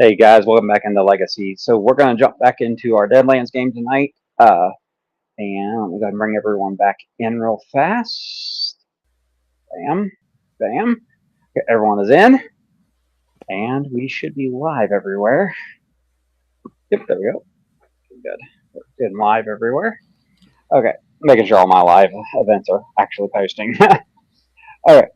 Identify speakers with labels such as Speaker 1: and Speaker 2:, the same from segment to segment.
Speaker 1: Hey guys, welcome back into Legacy. So we're going to jump back into our Deadlands game tonight. And let me go ahead and bring everyone back in real fast. Bam, bam. Okay, everyone is in, and we should be live everywhere. Yep, there we go. Good. We're good and live everywhere. Okay, making sure all my live events are actually posting. All right.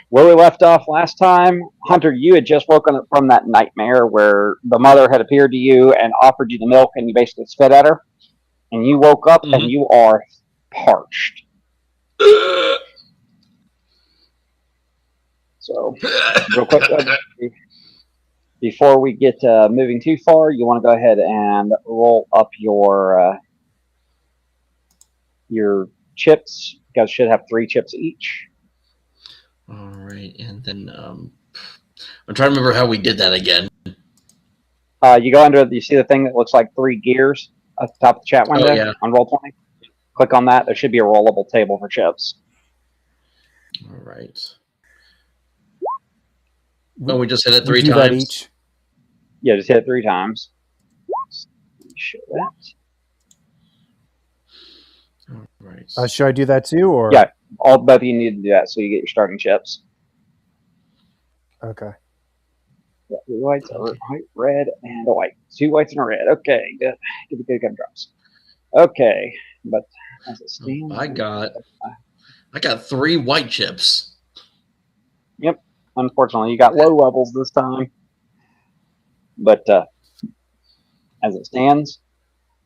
Speaker 1: Where we left off last time, Hunter, you had just woken up from that nightmare where the mother had appeared to you and offered you the milk, and you basically spit at her. And you woke up and you are parched. So, real quick, before we get moving too far, you want to go ahead and roll up your chips. You guys should have 3 chips each.
Speaker 2: All right, and then I'm trying to remember how we did that again.
Speaker 1: You go under. You see the thing that looks like 3 gears at the top of the chat window on Roll20. Click on that. There should be a rollable table for chips.
Speaker 2: All right. Oh, we just hit it 3 times
Speaker 3: each.
Speaker 1: Yeah, just hit it 3 times. Show that.
Speaker 2: All right.
Speaker 3: Should I do that too, or
Speaker 1: yeah? Both of you need to do that so you get your starting chips.
Speaker 3: Okay.
Speaker 1: Yeah, 3 whites, a white, red, and a white. 2 whites and a red. Okay, good. Give me good drops. Okay, but as it stands,
Speaker 2: I got 3 white chips.
Speaker 1: Yep. Unfortunately, you got low levels this time. But as it stands,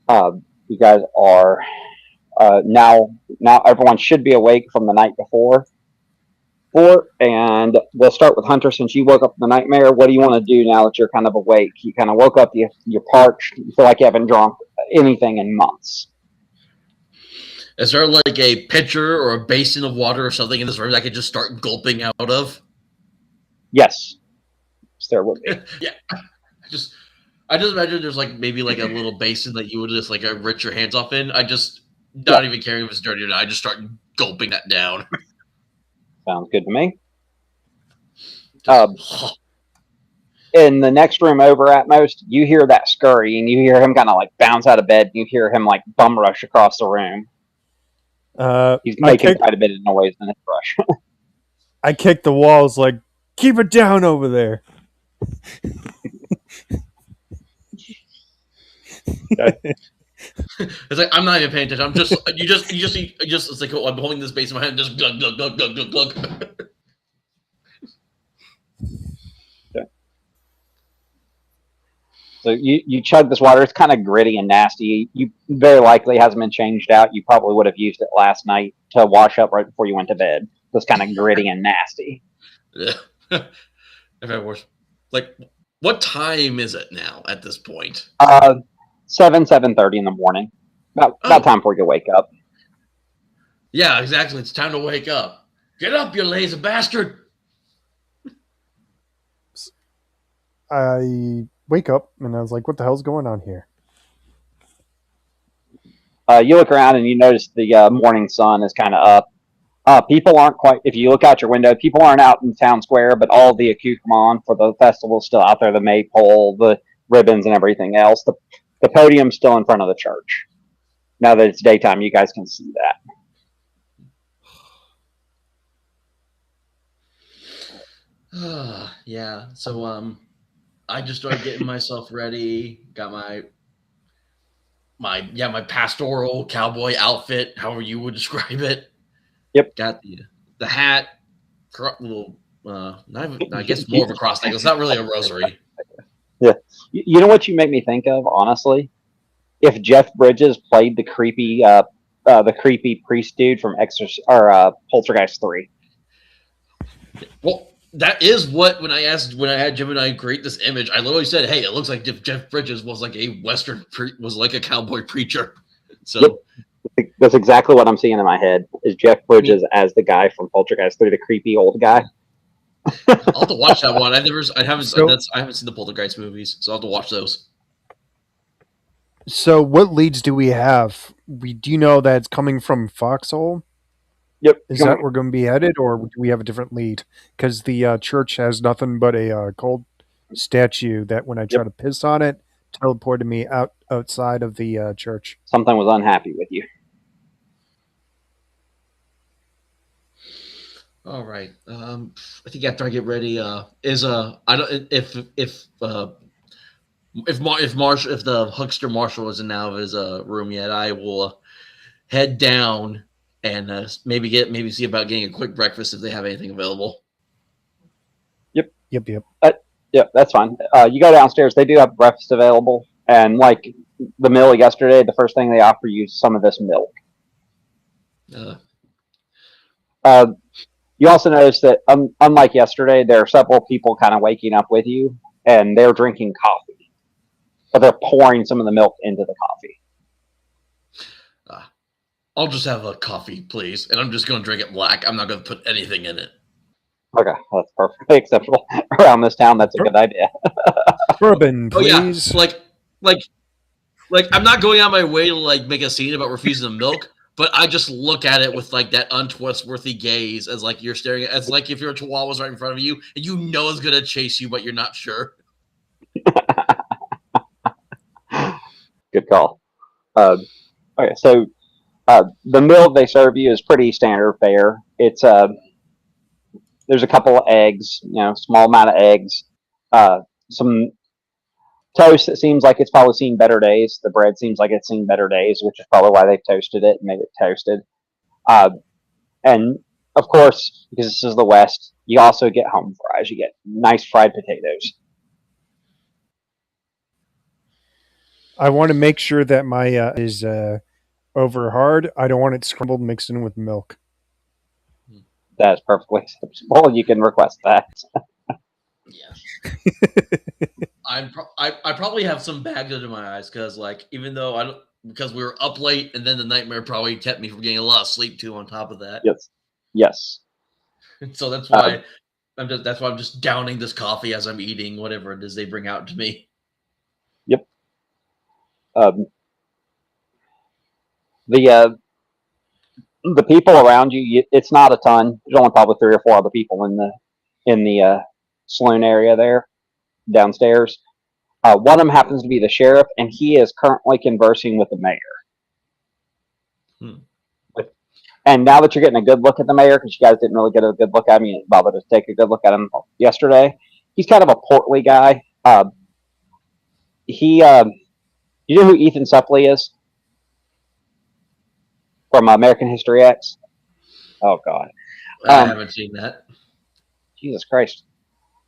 Speaker 1: you guys are now everyone should be awake from the night before. And we'll start with Hunter. Since you woke up in the nightmare, what do you want to do now that you're kind of awake? You kind of woke up, you're parched, you feel like you haven't drunk anything in months.
Speaker 2: Is there like a pitcher or a basin of water or something in this room that I could just start gulping out of?
Speaker 1: Yes. There would be.
Speaker 2: Yeah. I just imagine there's like maybe like a little basin that you would just like rinse your hands off in. I just not even caring if it's dirty or not. I just start gulping that down.
Speaker 1: Sounds good to me. In the next room over at most, you hear that scurry, and you hear him kind of like bounce out of bed. And you hear him like bum rush across the room. He's making quite a bit of noise in his rush.
Speaker 3: I kicked the walls like, keep it down over there.
Speaker 1: Okay.
Speaker 2: It's like I'm not even paying attention. I'm just you just it's like I'm holding this base in my hand, just glug glug glug glug glug glug.
Speaker 1: Okay. So you chug this water. It's kind of gritty and nasty. You very likely hasn't been changed out. You probably would have used it last night to wash up right before you went to bed. So it's kind of gritty and nasty.
Speaker 2: Yeah. If I was like, what time is it now at this point?
Speaker 1: 7:30 in the morning. About time for you to wake up.
Speaker 2: Yeah, exactly. It's time to wake up. Get up, you lazy bastard.
Speaker 3: I wake up and I was like, what the hell's going on here?
Speaker 1: You look around and you notice the morning sun is kind of up. People aren't quite, if you look out your window, people aren't out in the town square, but all the accoutrement for the festival is still out there, the maypole, the ribbons and everything else. The podium's still in front of the church. Now that it's daytime, you guys can see
Speaker 2: that. Yeah. So I just started getting myself ready. Got my pastoral cowboy outfit, however you would describe it.
Speaker 1: Yep.
Speaker 2: Got the hat, little I guess more of a cross necklace. It's not really a rosary.
Speaker 1: Yeah. You know what you make me think of, honestly? If Jeff Bridges played the creepy priest dude from Poltergeist 3.
Speaker 2: Well, that is what when I had Jim and I create this image, I literally said, "Hey, it looks like Jeff Bridges was like a was like a cowboy preacher." So
Speaker 1: yep. That's exactly what I'm seeing in my head. Is Jeff Bridges as the guy from Poltergeist 3, the creepy old guy?
Speaker 2: I'll have to watch that one. I haven't seen the Poltergeist movies, so I'll have to watch those.
Speaker 3: So what leads do we have? Do you know that it's coming from Foxhole?
Speaker 1: Yep.
Speaker 3: Is that we're going to be headed, or do we have a different lead? Because the church has nothing but a cold statue that when I try to piss on it, teleported me outside of the church.
Speaker 1: Something was unhappy with you.
Speaker 2: All right. I think after I get ready, I don't if the huckster Marshall isn't out of his room yet, I will head down and maybe see about getting a quick breakfast if they have anything available.
Speaker 3: Yep.
Speaker 1: Yep, that's fine. You go downstairs. They do have breakfast available, and like the meal yesterday, the first thing they offer you is some of this milk. You also notice that, unlike yesterday, there are several people kind of waking up with you, and they're drinking coffee, but they're pouring some of the milk into the coffee.
Speaker 2: I'll just have a coffee, please, and I'm just going to drink it black. I'm not going to put anything in it.
Speaker 1: Okay, that's perfectly acceptable around this town. That's a good idea.
Speaker 3: Bourbon, please.
Speaker 2: Oh yeah, like I'm not going out of my way to like make a scene about refusing the milk. But I just look at it with like that untrustworthy gaze, as like you're staring at, as like if your chihuahua's right in front of you and you know it's gonna chase you, but you're not sure.
Speaker 1: Good call. Okay, so the meal they serve you is pretty standard fare. It's there's a couple of eggs, small amount of eggs, some toast that seems like it's probably seen better days. The bread seems like it's seen better days, which is probably why they've toasted it and made it toasted. And of course, because this is the West, you also get home fries. You get nice fried potatoes.
Speaker 3: I want to make sure that my is over hard. I don't want it scrambled mixed in with milk.
Speaker 1: That is perfectly acceptable. You can request that.
Speaker 2: Yeah. I probably have some bags under my eyes because like even though because we were up late and then the nightmare probably kept me from getting a lot of sleep too on top of that.
Speaker 1: Yes.
Speaker 2: So that's why I'm just downing this coffee as I'm eating whatever it is they bring out to me.
Speaker 1: Yep. The people around you, it's not a ton. There's only probably 3 or 4 other people in the saloon area there downstairs. One of them happens to be the sheriff, and he is currently conversing with the mayor. And now that you're getting a good look at the mayor, because you guys didn't really get a good look at him, you didn't bother to take a good look at him yesterday. He's kind of a portly guy. You know who Ethan Suplee is from American History X? Oh God,
Speaker 2: I haven't seen that.
Speaker 1: Jesus Christ,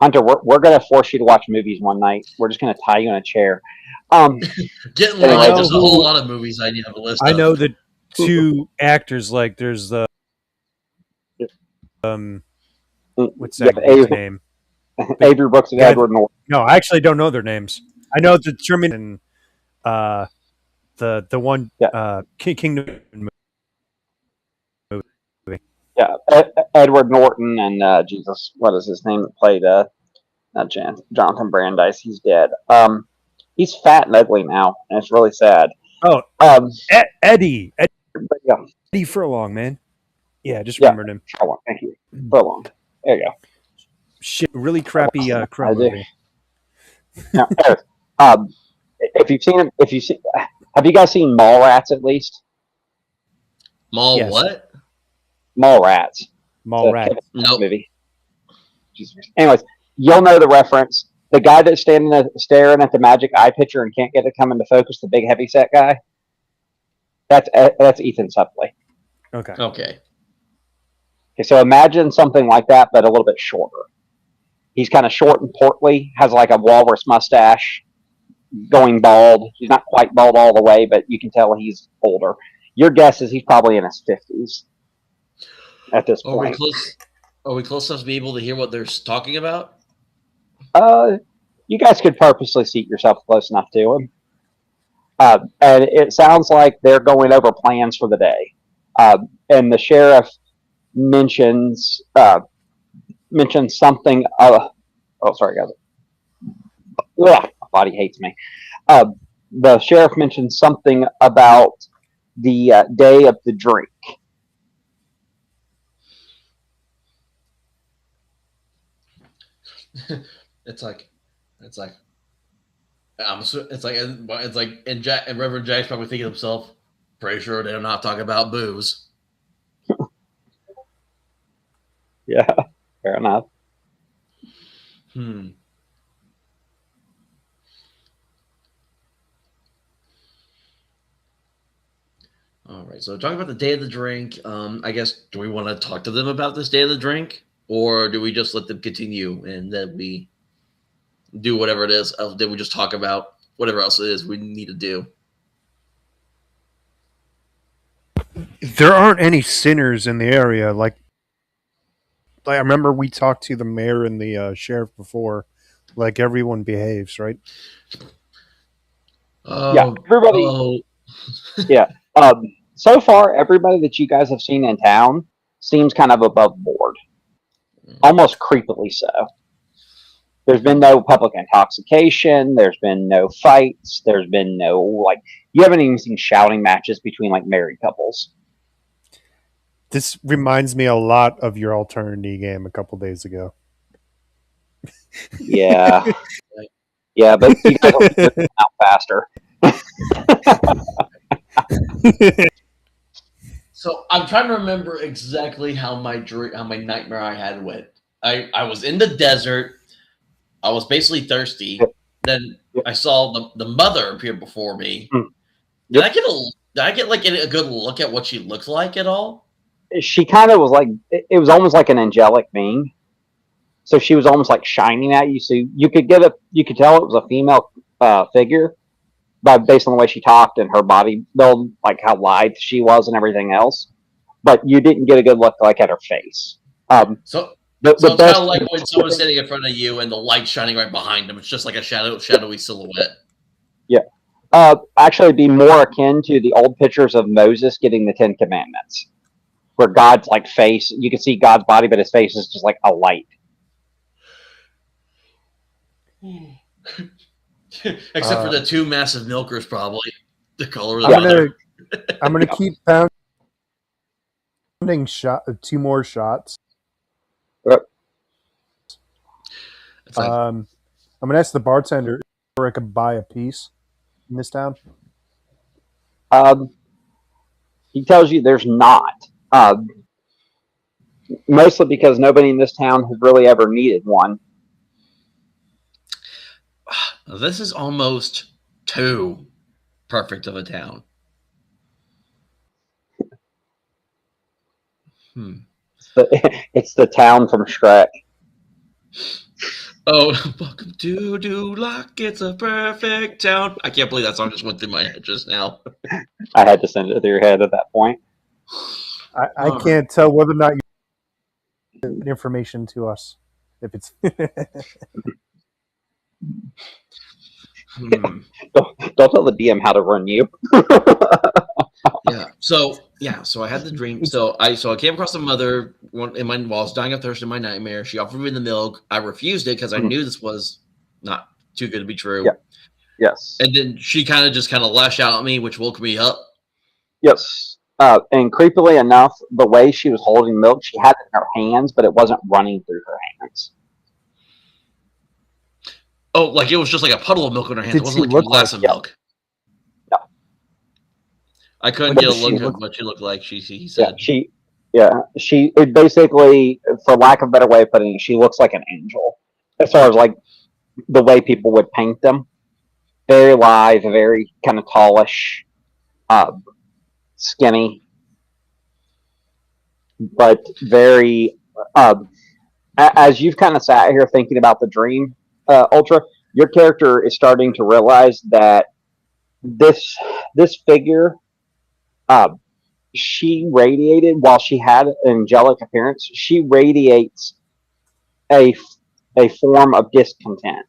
Speaker 1: Hunter, we're gonna force you to watch movies one night. We're just gonna tie you in a chair.
Speaker 2: Get in line. There's a whole lot of movies I need to have a list.
Speaker 4: I know the 2 actors. Like there's the what's that guy's name?
Speaker 1: Avery Brooks and Edward Norton.
Speaker 4: No, I actually don't know their names. I know the Terminator and the one Kingdom movie.
Speaker 1: Yeah, Edward Norton and Jesus, what is his name that played not Jonathan Brandeis? He's dead. He's fat and ugly now, and it's really sad.
Speaker 4: Oh, Eddie
Speaker 1: Yeah.
Speaker 4: Eddie Furlong, man. Yeah, I just remembered him.
Speaker 1: Furlong, thank you. Furlong. There you go.
Speaker 4: Shit, really crappy Crow movie.
Speaker 1: Now, Eric, have you guys seen Mallrats at least?
Speaker 2: Yes. What?
Speaker 1: Mallrats.
Speaker 4: Mallrats.
Speaker 2: Nope.
Speaker 1: Movie. Anyways, you'll know the reference. The guy that's staring at the magic eye picture and can't get it come into focus, the big heavyset guy. That's Ethan Suplee.
Speaker 2: Okay.
Speaker 1: So imagine something like that, but a little bit shorter. He's kind of short and portly, has like a walrus mustache, going bald. He's not quite bald all the way, but you can tell he's older. Your guess is he's probably in his 50s at this point.
Speaker 2: Are we close enough to be able to hear what they're talking about?
Speaker 1: You guys could purposely seat yourself close enough to him. And it sounds like they're going over plans for the day. And the sheriff mentions something. Sorry, guys. Ugh, my body hates me. The sheriff mentioned something about the day of the drink.
Speaker 2: It's like, It's like and Reverend Jack's probably thinking to himself, pretty sure they're not talking about booze.
Speaker 1: Yeah, fair enough.
Speaker 2: All right. So talking about the day of the drink, I guess do we want to talk to them about this day of the drink, or do we just let them continue and then we do whatever it is? Then we just talk about whatever else it is we need to do.
Speaker 3: There aren't any sinners in the area. Like I remember we talked to the mayor and the sheriff before. Like everyone behaves, right?
Speaker 1: Yeah, everybody. Yeah. So far, everybody that you guys have seen in town seems kind of above board, almost creepily so. There's been no public intoxication. There's been no fights. There's been no you haven't even seen shouting matches between married couples.
Speaker 3: This reminds me a lot of your Alternity game a couple days ago.
Speaker 1: Yeah, yeah, but you guys will figure it out faster.
Speaker 2: So I'm trying to remember exactly how my nightmare I had went. I was in the desert. I was basically thirsty. Then I saw the mother appear before me. Did I get a good look at what she looked like at all?
Speaker 1: She kind of was it was almost like an angelic being. So she was almost shining at you. So you could tell it was a female figure based on the way she talked and her body build, how lithe she was and everything else. But you didn't get a good look at her face.
Speaker 2: So it's kind of like when someone's sitting in front of you and the light's shining right behind them. It's just like a shadowy silhouette.
Speaker 1: Yeah. Actually, it'd be more akin to the old pictures of Moses getting the 10 Commandments, where God's face, you can see God's body, but his face is just like a light.
Speaker 2: Except for the two massive milkers, probably the color of the mother.
Speaker 3: I'm gonna keep pounding two more shots. I'm gonna ask the bartender where I could buy a piece in this town.
Speaker 1: He tells you there's not. Mostly because nobody in this town has really ever needed one.
Speaker 2: This is almost too perfect of a town.
Speaker 1: It's the town from Shrek.
Speaker 2: Oh, welcome to Duloc. It's a perfect town. I can't believe that song just went through my head just now.
Speaker 1: I had to send it through your head at that point.
Speaker 3: I can't tell whether or not you information to us. If it's
Speaker 1: Don't tell the DM how to run you.
Speaker 2: So I had the dream. So I came across the mother while I was dying of thirst in my nightmare. She offered me the milk. I refused it because I knew this was not too good to be true.
Speaker 1: Yeah. Yes.
Speaker 2: And then she kind of lashed out at me, which woke me up.
Speaker 1: Yes. And creepily enough, the way she was holding milk, she had it in her hands, but it wasn't running through her hands.
Speaker 2: Oh, it was just like a puddle of milk in her hands. It wasn't like a glass of milk.
Speaker 1: No.
Speaker 2: I couldn't get a look at what she looked like. He said.
Speaker 1: She basically, for lack of a better way of putting it, she looks like an angel. As far as the way people would paint them. Very lithe, very kind of tallish, skinny, but very, as you've kind of sat here thinking about the dream, Ultra, your character is starting to realize that this figure, she radiated, while she had an angelic appearance, she radiates a form of discontent.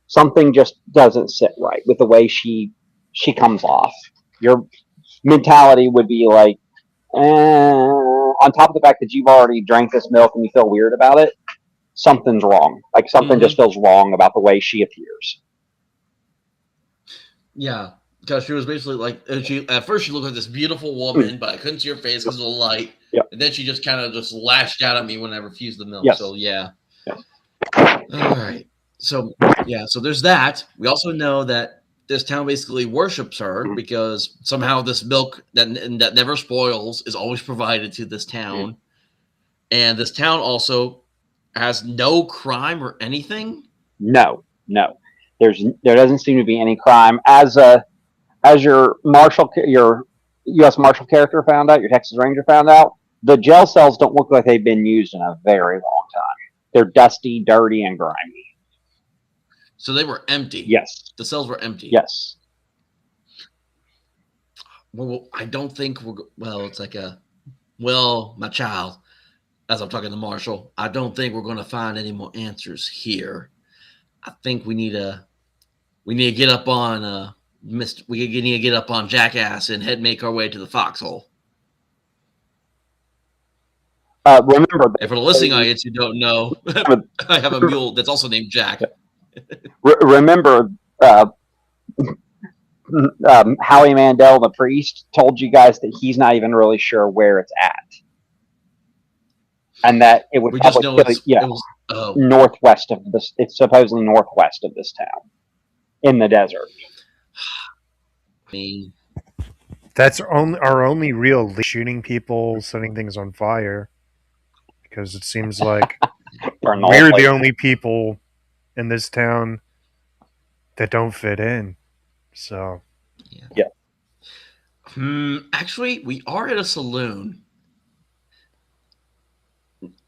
Speaker 1: Something just doesn't sit right with the way she comes off. Your mentality would be on top of the fact that you've already drank this milk and you feel weird about it, something's wrong. Something just feels wrong about the way she appears.
Speaker 2: Yeah, because she was basically at first she looked like this beautiful woman, but I couldn't see her face because of the light.
Speaker 1: Yep.
Speaker 2: And then she just kind of lashed out at me when I refused the milk.
Speaker 1: Yes.
Speaker 2: So yeah.
Speaker 1: Yes.
Speaker 2: All right. So there's that. We also know that this town basically worships her because somehow this milk that never spoils is always provided to this town, and this town also has no crime or anything.
Speaker 1: No. There doesn't seem to be any crime. As your U.S. Marshal character found out, your Texas Ranger found out, the jail cells don't look like they've been used in a very long time. They're dusty, dirty, and grimy.
Speaker 2: So they were empty.
Speaker 1: Yes.
Speaker 2: The cells were empty.
Speaker 1: Yes.
Speaker 2: Well, I don't think it's like my child, as I'm talking to Marshall, I don't think we're going to find any more answers here. I think we need to get up on we need to get up on Jackass and make our way to the foxhole.
Speaker 1: Remember,
Speaker 2: and for the listening audience who don't know, I have a mule that's also named Jack.
Speaker 1: Remember, Howie Mandel, the priest, told you guys that he's not even really sure where it's at, and that it would probably northwest of this. It's supposedly northwest of this town, in the desert.
Speaker 2: I mean,
Speaker 3: that's our only real shooting people, setting things on fire, because it seems like we're the only people in this town that don't fit in. So,
Speaker 1: yeah.
Speaker 2: Actually, we are at a saloon.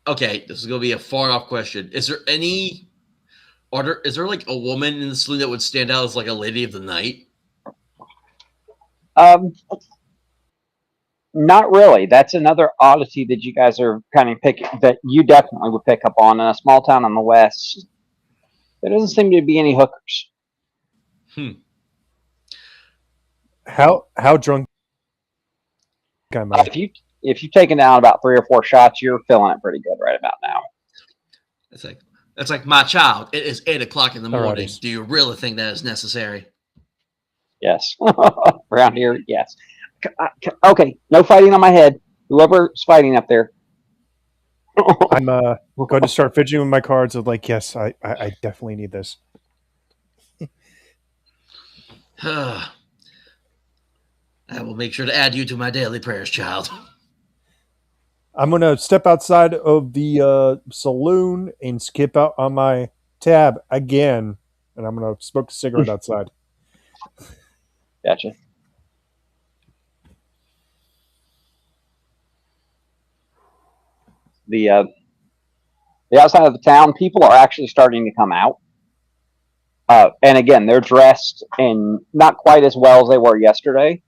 Speaker 2: Okay, this is going to be a far off question. Is there like a woman in the saloon that would stand out as like a lady of the night?
Speaker 1: Not really. That's another oddity that you guys are kind of picking, that you definitely would pick up on in a small town on the west. There doesn't seem to be any hookers.
Speaker 3: How drunk am I?
Speaker 1: If you've taken down about 3 or 4 shots, you're feeling it pretty good right about now.
Speaker 2: It's like my child. It is 8 o'clock in the morning.
Speaker 3: Alrighty.
Speaker 2: Do you really think that is necessary?
Speaker 1: Yes. Around here, yes. Okay, no fighting on my head. Whoever's fighting up there.
Speaker 3: I'm going to start fidgeting with my cards of like, yes, I definitely need this.
Speaker 2: I will make sure to add you to my daily prayers, child.
Speaker 3: I'm going to step outside of the saloon and skip out on my tab again, and I'm going to smoke a cigarette outside.
Speaker 1: Gotcha. The outside of the town, people are actually starting to come out. And again, they're dressed in not quite as well as they were yesterday,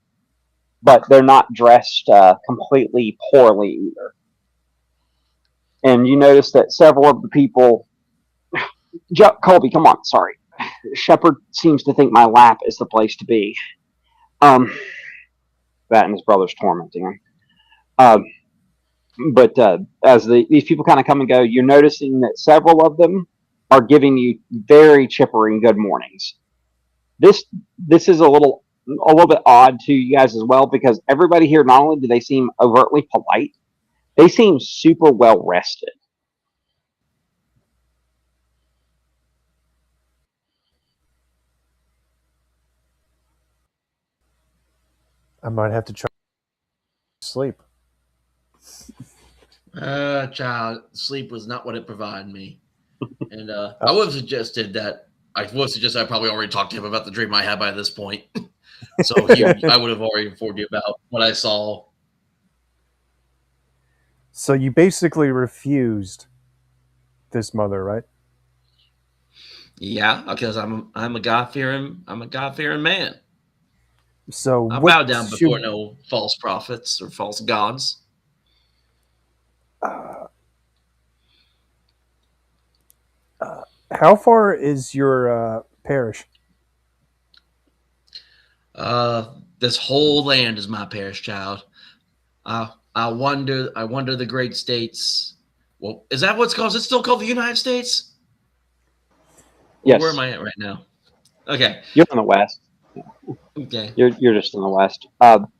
Speaker 1: but they're not dressed completely poorly either. And you notice that several of the people... Colby, come on, sorry. Shepard seems to think my lap is the place to be. That and his brother's tormenting him. But as these people kind of come and go, you're noticing that several of them are giving you very chippering good mornings. This is a little bit odd to you guys as well, because everybody here, not only do they seem overtly polite, they seem super well rested.
Speaker 3: I might have to try to sleep.
Speaker 2: Child, sleep was not what it provided me. And I would have suggested I probably already talked to him about the dream I had by this point. So I would have already informed you about what I saw.
Speaker 3: So you basically refused this mother, right?
Speaker 2: Yeah, because I'm a God-fearing man.
Speaker 3: So
Speaker 2: I bow down before no false prophets or false gods.
Speaker 3: How far is your parish?
Speaker 2: This whole land is my parish, child. I wonder the great states. Well, is that what's called? Is it still called the United States?
Speaker 1: Yes.
Speaker 2: Where am I at right now? Okay.
Speaker 1: You're in the West.
Speaker 2: Okay.
Speaker 1: You're just in the West.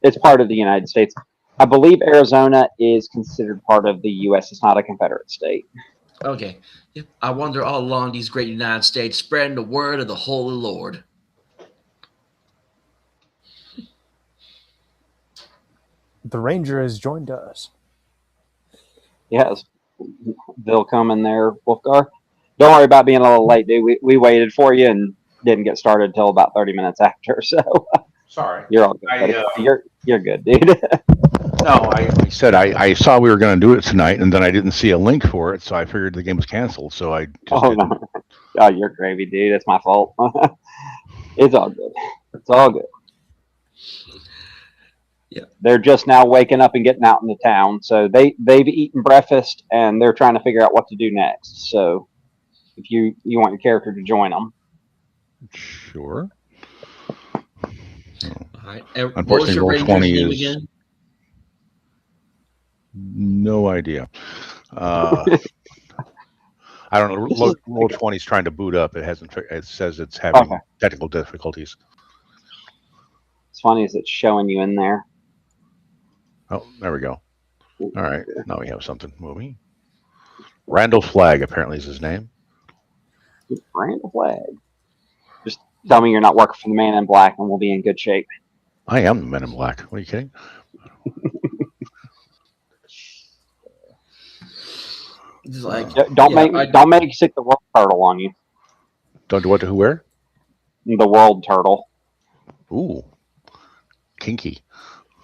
Speaker 1: It's part of the United States. I believe Arizona is considered part of the U.S. It's not a Confederate state.
Speaker 2: Okay. Yep. I wonder all along these great United States spreading the word of the Holy Lord.
Speaker 4: The Ranger has joined us.
Speaker 1: Yes, they'll come in there, Wolfgar. Don't worry about being a little late, dude. We waited for you and didn't get started until about 30 minutes after. So
Speaker 5: Sorry.
Speaker 1: you're all good. Buddy. You're good, dude.
Speaker 5: No, I said I saw we were going to do it tonight, and then I didn't see a link for it, so I figured the game was canceled. So I just didn't.
Speaker 1: No. Oh, you're gravy, dude. It's my fault. It's all good. It's all good.
Speaker 2: Yeah.
Speaker 1: They're just now waking up and getting out into town. So they've eaten breakfast and they're trying to figure out what to do next. So if you want your character to join them.
Speaker 5: Sure.
Speaker 2: All right.
Speaker 5: Unfortunately,
Speaker 2: your
Speaker 5: roll 20
Speaker 2: name
Speaker 5: is
Speaker 2: again?
Speaker 5: no idea. I don't know. Roll 20 is trying to boot up. It hasn't. It says it's having technical difficulties.
Speaker 1: It's funny as it's showing you in there.
Speaker 5: Oh, there we go. All right, now we have something moving. Randall Flagg apparently is his name.
Speaker 1: Randall Flagg. Just tell me you're not working for the Man in Black, and we'll be in good shape.
Speaker 5: I am the Men in Black. What are you kidding?
Speaker 2: Like,
Speaker 1: don't make sick the world turtle on you.
Speaker 5: Don't do what to who where?
Speaker 1: The world turtle.
Speaker 5: Ooh, kinky.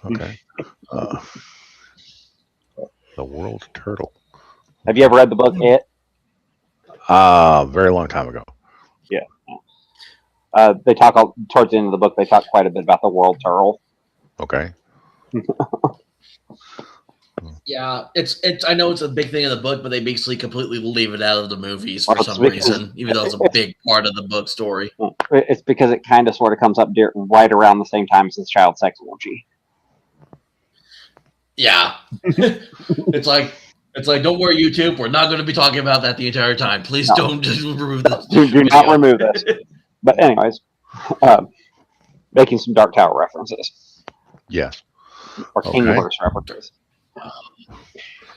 Speaker 5: Okay. The world turtle.
Speaker 1: Have you ever read the book It?
Speaker 5: Very long time ago.
Speaker 1: Yeah. They talk towards the end of the book. They talk quite a bit about the world turtle.
Speaker 5: Okay.
Speaker 2: Yeah, it's. I know it's a big thing in the book, but they basically completely leave it out of the movies for some reason, even though it's a big part of the book story.
Speaker 1: It's because it kind of sort of comes up right around the same time as the child sex orgy.
Speaker 2: Yeah, it's like don't worry, YouTube. We're not going to be talking about that the entire time. Please don't just remove this.
Speaker 1: Do not remove this. But anyways, making some Dark Tower references.
Speaker 5: Yes.
Speaker 1: Or Kingverse references.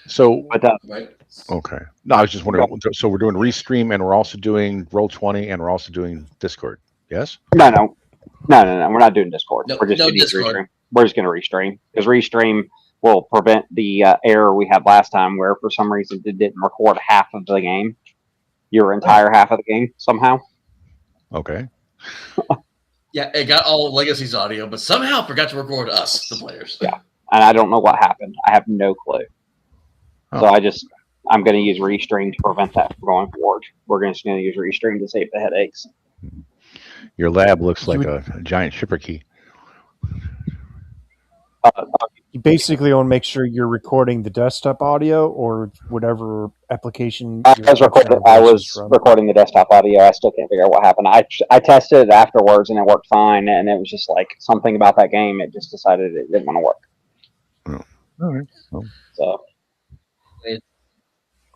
Speaker 5: So,
Speaker 2: right.
Speaker 5: Okay. No, I was just wondering. So we're doing Restream, and we're also doing Roll20, and we're also doing Discord. Yes?
Speaker 1: No. We're not doing Discord.
Speaker 2: No,
Speaker 1: we're just going to
Speaker 2: Discord.
Speaker 1: Restream. We're just going to Restream because Restream will prevent the error we had last time, where for some reason it didn't record half of the game, your entire half of the game somehow.
Speaker 5: Okay.
Speaker 2: Yeah, it got all of Legacy's audio, but somehow forgot to record us, the players.
Speaker 1: Yeah, and I don't know what happened. I have no clue. So I'm going to use Restream to prevent that from going forward. We're just going to use Restream to save the headaches.
Speaker 5: Your lab looks like a giant shipper key.
Speaker 4: You basically want to make sure you're recording the desktop audio or whatever application.
Speaker 1: I was recording the desktop audio. I still can't figure out what happened. I tested it afterwards and it worked fine. And it was just like something about that game. It just decided it didn't want to work.
Speaker 5: Oh. All right.
Speaker 1: So.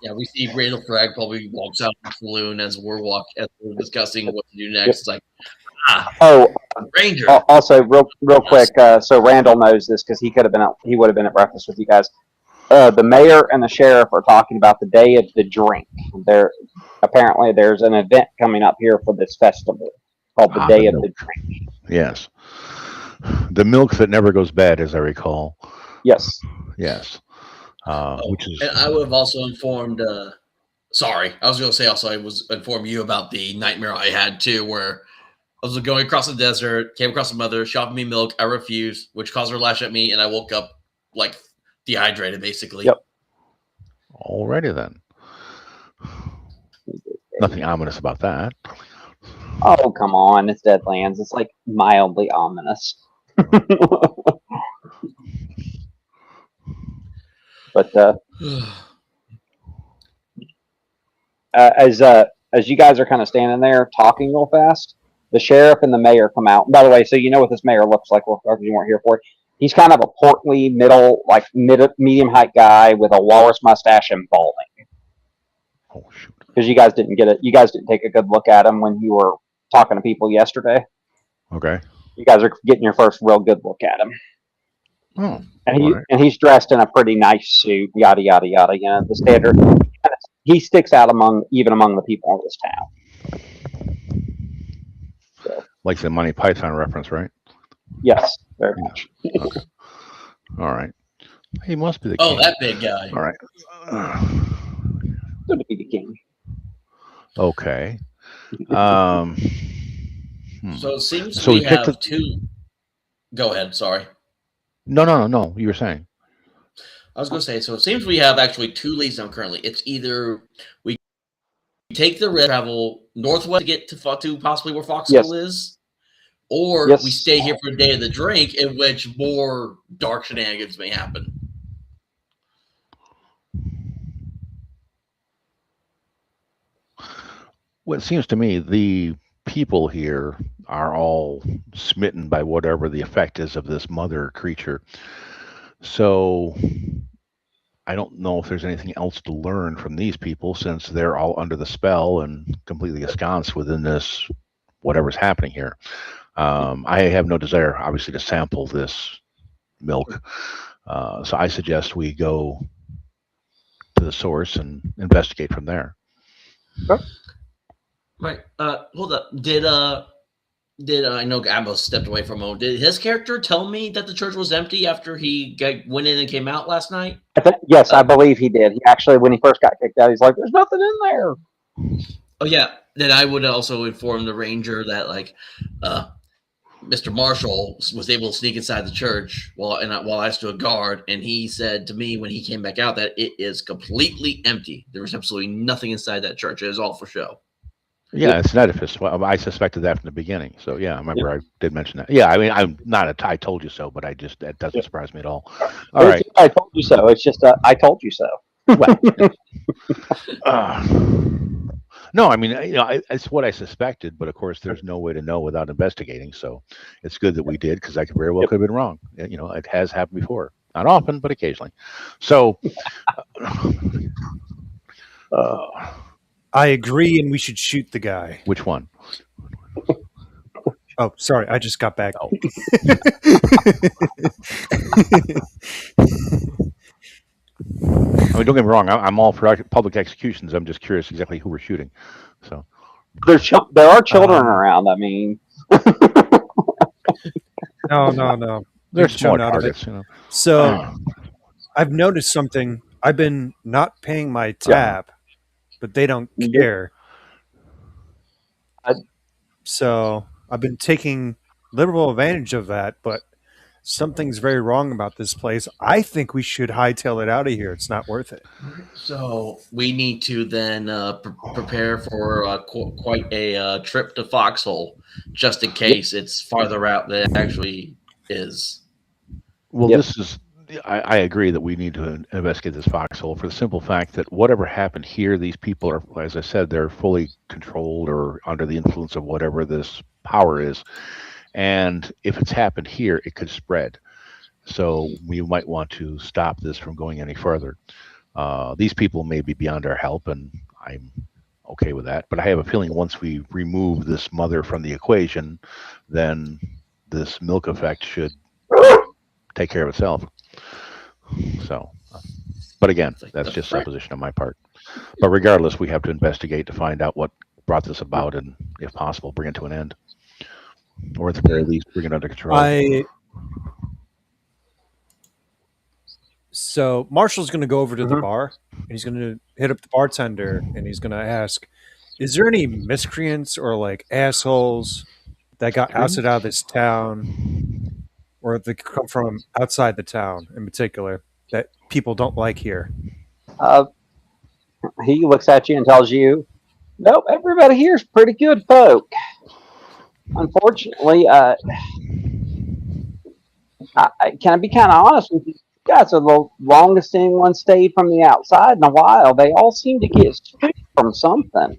Speaker 2: Yeah, we see Randall Flagg probably walks out of the saloon as we're discussing what to do next. Yep. It's like, Ranger.
Speaker 1: Also, real quick, so Randall knows this because he would have been at breakfast with you guys. The mayor and the sheriff are talking about the day of the drink. Apparently there's an event coming up here for this festival called the Day of the Drink.
Speaker 5: Yes, the milk that never goes bad, as I recall.
Speaker 1: Yes.
Speaker 5: Yes. Which is.
Speaker 2: And I would have also informed. Sorry, I was going to say also I was inform you about the nightmare I had too, where I was going across the desert, came across a mother, shopping me milk. I refused, which caused her to lash at me, and I woke up like dehydrated, basically.
Speaker 1: Yep.
Speaker 5: Alrighty then. Nothing ominous about that.
Speaker 1: Oh, come on. It's Deadlands. It's like mildly ominous. But as you guys are kind of standing there talking real fast, the sheriff and the mayor come out. And by the way, so you know what this mayor looks like, if you weren't here for it. He's kind of a portly, medium height guy with a walrus mustache and balding.
Speaker 5: Oh shoot!
Speaker 1: Because you guys didn't get it. You guys didn't take a good look at him when you were talking to people yesterday.
Speaker 5: Okay.
Speaker 1: You guys are getting your first real good look at him.
Speaker 5: Oh.
Speaker 1: And he's dressed in a pretty nice suit, yada yada yada. You know, the standard he sticks out among the people of this town. So,
Speaker 5: like the Monty Python reference, right?
Speaker 1: yes, very much.
Speaker 5: Okay. All right. He must be the
Speaker 2: Oh,
Speaker 5: king.
Speaker 2: that big guy.
Speaker 5: All right.
Speaker 1: Good to be the king.
Speaker 5: Okay.
Speaker 2: So it seems
Speaker 5: So
Speaker 2: we
Speaker 5: we picked
Speaker 2: have two. Go ahead. Sorry.
Speaker 5: No. You were saying.
Speaker 2: I was going to say, so it seems we have actually two leads now currently. It's either we take the red travel northwest to get to possibly where Foxhole is, or we stay here for a day of the drink, in which more dark shenanigans may happen.
Speaker 5: Well, it seems to me the people here are all smitten by whatever the effect is of this mother creature. So I don't know if there's anything else to learn from these people, since they're all under the spell and completely ensconced within this whatever's happening here. I have no desire, obviously, to sample this milk. So I suggest we go to the source and investigate from there.
Speaker 1: Okay.
Speaker 2: Right. Hold up. Did I know Gabo stepped away for a moment? Did his character tell me that the church was empty after he went in and came out last night?
Speaker 1: Yes, I believe he did. He actually, when he first got kicked out, he's like, "There's nothing in there."
Speaker 2: Oh yeah. Then I would also inform the ranger that Mr. Marshall was able to sneak inside the church while I stood guard, and he said to me when he came back out that it is completely empty. There was absolutely nothing inside that church. It is all for show.
Speaker 5: Yeah, it's an edifice. Well, I suspected that from the beginning. So yeah, I remember I did mention that. Yeah, I mean, I'm not a I told you so, but that doesn't surprise me at all. All right.
Speaker 1: I told you so. It's just I told you so.
Speaker 5: Well, no, I mean, it's what I suspected, but of course, there's no way to know without investigating. So it's good that we did, because I could very well could have been wrong. It has happened before, not often, but occasionally. So.
Speaker 4: I agree, and we should shoot the guy.
Speaker 5: Which one?
Speaker 4: Oh, sorry, I just got back.
Speaker 5: Oh. I mean, don't get me wrong. I'm all for public executions. I'm just curious exactly who we're shooting. So
Speaker 1: there are children around. I mean,
Speaker 4: no.
Speaker 5: There's small targets.
Speaker 4: So I've noticed something. I've been not paying my tab. But they don't care. So I've been taking liberal advantage of that, but something's very wrong about this place. I think we should hightail it out of here. It's not worth it.
Speaker 2: So we need to then prepare for quite a trip to Foxhole, just in case it's farther out than it actually is.
Speaker 5: Well, this is... I agree that we need to investigate this foxhole for the simple fact that whatever happened here, these people are, as I said, they're fully controlled or under the influence of whatever this power is. And if it's happened here, it could spread. So we might want to stop this from going any further. These people may be beyond our help, and I'm okay with that. But I have a feeling once we remove this mother from the equation, then this milk effect should take care of itself. So, but again, that's just supposition on my part. But regardless, we have to investigate to find out what brought this about, and if possible, bring it to an end, or at the very least, bring it under control.
Speaker 4: So Marshall's going to go over to the bar, and he's going to hit up the bartender, and he's going to ask, "Is there any miscreants or assholes that got ousted out of this town?" Or they come from outside the town in particular that people don't like here?
Speaker 1: He looks at you and tells you, "Nope, everybody here is pretty good folk. Unfortunately, can I be kind of honest with you? You guys are the longest anyone stayed from the outside in a while. They all seem to get spooked from something."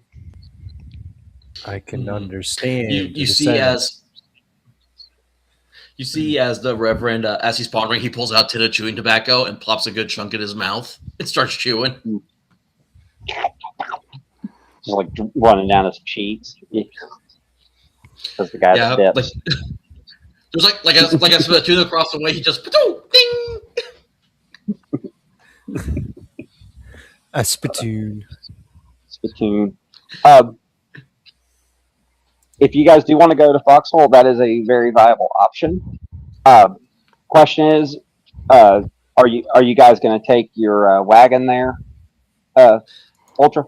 Speaker 4: I can understand.
Speaker 2: You see, as the Reverend, as he's pondering, he pulls out tin of chewing tobacco and plops a good chunk in his mouth and starts chewing.
Speaker 1: Just running down his cheeks. Because the guy's dips.
Speaker 2: There's like a spittoon across the way. He just ding.
Speaker 4: A spittoon.
Speaker 1: the tune. If you guys do want to go to Foxhole, that is a very viable option. Question is, are you guys going to take your wagon there, Ultra?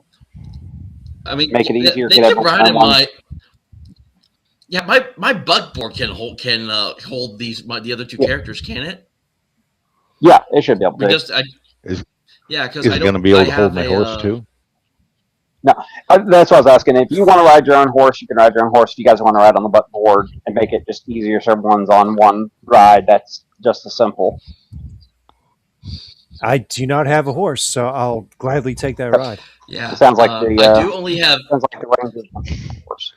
Speaker 2: I mean,
Speaker 1: Make it easier.
Speaker 2: They can ride in my. Yeah, my buckboard can hold the other two characters, can it?
Speaker 1: Yeah, it should be able to.
Speaker 2: Because
Speaker 5: is
Speaker 2: it
Speaker 5: going to be able to hold my horse too?
Speaker 1: No, that's what I was asking. If you want to ride your own horse, you can ride your own horse. If you guys want to ride on the buckboard and make it just easier so everyone's on one ride, that's just as simple.
Speaker 4: I do not have a horse, so I'll gladly take that ride.
Speaker 2: Yeah,
Speaker 1: it sounds like
Speaker 2: I do only have.
Speaker 1: Sounds like the Rangers horse.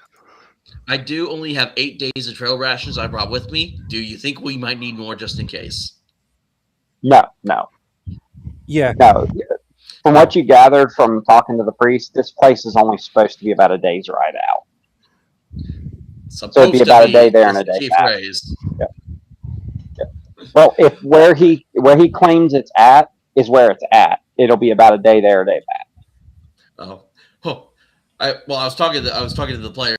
Speaker 2: I do only have 8 days of trail rations I brought with me. Do you think we might need more just in case?
Speaker 1: No.
Speaker 4: Yeah.
Speaker 1: No. From what you gathered from talking to the priest, this place is only supposed to be about a day's ride out. So it'd be about a day there and a day back. Yeah. Well, if where he claims it's at is where it's at, it'll be about a day there, a day back.
Speaker 2: I was talking to the players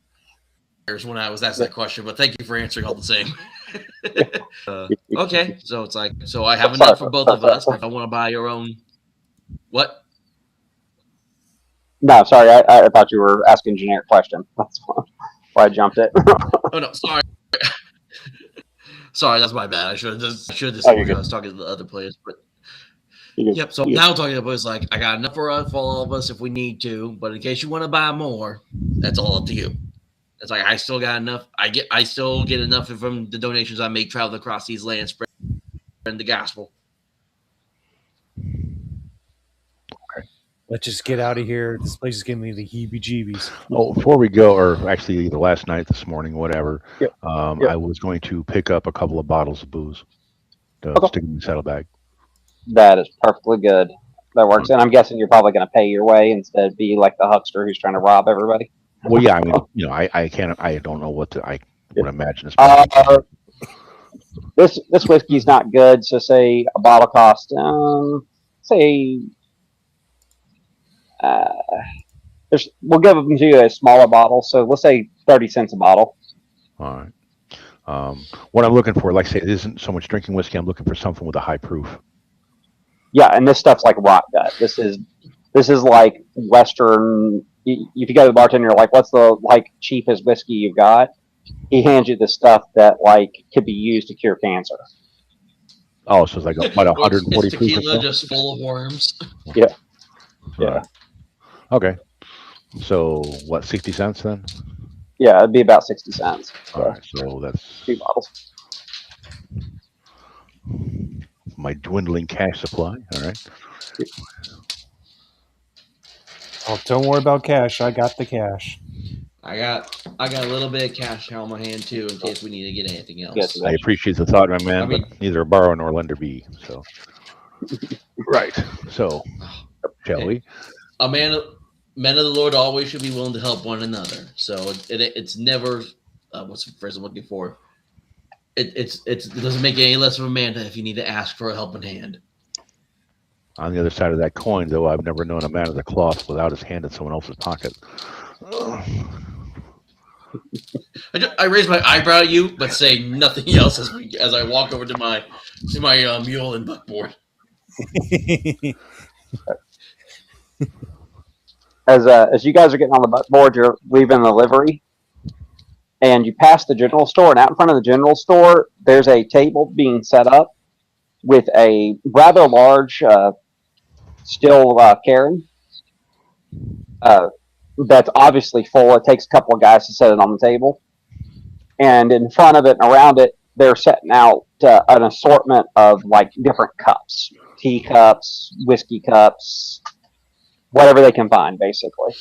Speaker 2: when I was asked that question, but thank you for answering all the same. Okay, so it's like, so I have enough for both of us. If I want to buy your own, what?
Speaker 1: No, sorry, I thought you were asking a generic question. That's why I jumped it.
Speaker 2: Oh no, sorry. Sorry, that's my bad. I should have just I was talking to the other players, but yep. So now talking to the boys, like I got enough for all of us if we need to, but in case you want to buy more, that's all up to you. It's like I still got enough. I still get enough from the donations I make traveling across these lands, spreading the gospel.
Speaker 4: Okay. Let's just get out of here. This place is giving me the heebie-jeebies.
Speaker 5: Oh, before we go, or actually either last night, this morning, whatever, I was going to pick up a couple of bottles of booze to stick in the saddlebag. That
Speaker 1: is perfectly good. That works. And I'm guessing you're probably going to pay your way instead of be like the huckster who's trying to rob everybody.
Speaker 5: Well, yeah, I mean, I don't know what I would imagine.
Speaker 1: This whiskey's not good. So say a bottle cost, we'll give them to you a smaller bottle. So let's say 30 cents a bottle.
Speaker 5: All right. What I'm looking for, like I say, it isn't so much drinking whiskey. I'm looking for something with a high proof.
Speaker 1: Yeah, and this stuff's like rock gut. This is like Western. If you go to the bartender, you're like, "What's the cheapest whiskey you've got?" He hands you the stuff that could be used to cure cancer.
Speaker 5: Oh, so it's like about 140
Speaker 2: it's tequila just full of worms.
Speaker 1: Yeah. Yeah.
Speaker 5: Okay. So what? 60 cents then?
Speaker 1: Yeah, it'd be about 60 cents.
Speaker 5: All right. So that's
Speaker 1: 2 bottles.
Speaker 5: My dwindling cash supply. All right.
Speaker 4: Oh, don't worry about cash. I got the cash.
Speaker 2: I got a little bit of cash on my hand too, in case we need to get anything else.
Speaker 5: Yes, I appreciate the thought, my man. But neither a borrower nor lender be. So, right. So, shall we?
Speaker 2: Men of the Lord always should be willing to help one another. So it's never what's the phrase I'm looking for? It doesn't make you any less of a man if you need to ask for a helping hand.
Speaker 5: On the other side of that coin, though, I've never known a man of the cloth without his hand in someone else's pocket.
Speaker 2: I raise my eyebrow at you, but say nothing else as I walk over to my mule and buckboard.
Speaker 1: As you guys are getting on the buckboard, you're leaving the livery, and you pass the general store, and out in front of the general store, there's a table being set up with a rather large steel cairn that's obviously full. It takes a couple of guys to set it on the table. And in front of it and around it, they're setting out an assortment of different cups, teacups, whiskey cups, whatever they can find, basically.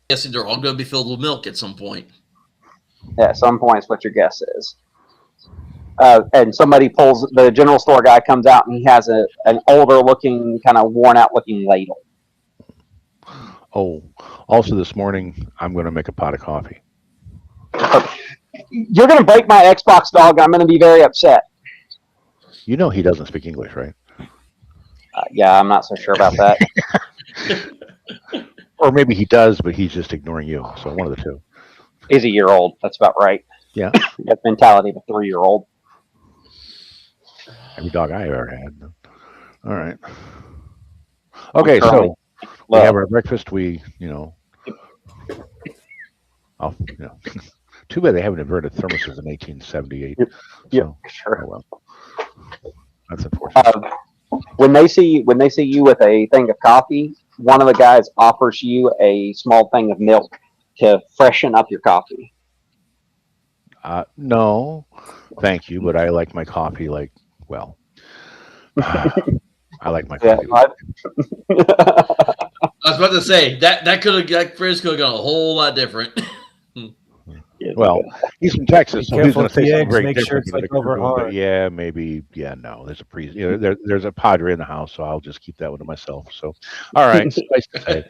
Speaker 2: Guessing they're all going to be filled with milk at some point.
Speaker 1: Yeah, at some point is what your guess is. And somebody the general store guy comes out and he has an older looking, kind of worn out looking ladle.
Speaker 5: Oh, also this morning, I'm going to make a pot of coffee.
Speaker 1: You're going to break my Xbox, dog. I'm going to be very upset.
Speaker 5: You know he doesn't speak English, right?
Speaker 1: Yeah, I'm not so sure about that.
Speaker 5: Or maybe he does, but he's just ignoring you. So one of the two.
Speaker 1: He's a year old. That's about right.
Speaker 5: Yeah.
Speaker 1: He got the mentality of a 3-year-old.
Speaker 5: Every dog I ever had. All right. Okay, so we
Speaker 1: Well,
Speaker 5: have our breakfast. Too bad they haven't inverted thermoses in 1878.
Speaker 1: yeah,
Speaker 5: So,
Speaker 1: sure.
Speaker 5: oh well. That's unfortunate.
Speaker 1: When they see you with a thing of coffee, one of the guys offers you a small thing of milk to freshen up your coffee.
Speaker 5: No, thank you, but I like my coffee I like my
Speaker 1: Yeah,
Speaker 5: coffee.
Speaker 2: I was about to say that phrase could have gone a whole lot different.
Speaker 5: Well, he's from Texas, so he's
Speaker 4: Careful
Speaker 5: going to
Speaker 4: with
Speaker 5: say
Speaker 4: the
Speaker 5: something
Speaker 4: eggs,
Speaker 5: very
Speaker 4: make sure
Speaker 5: different.
Speaker 4: it's, like,
Speaker 5: than
Speaker 4: over
Speaker 5: you're doing, but
Speaker 4: hard.
Speaker 5: yeah, maybe. Yeah, no. There's a priest. There's a padre in the house, so I'll just keep that one to myself. So, all right. Suffice to say,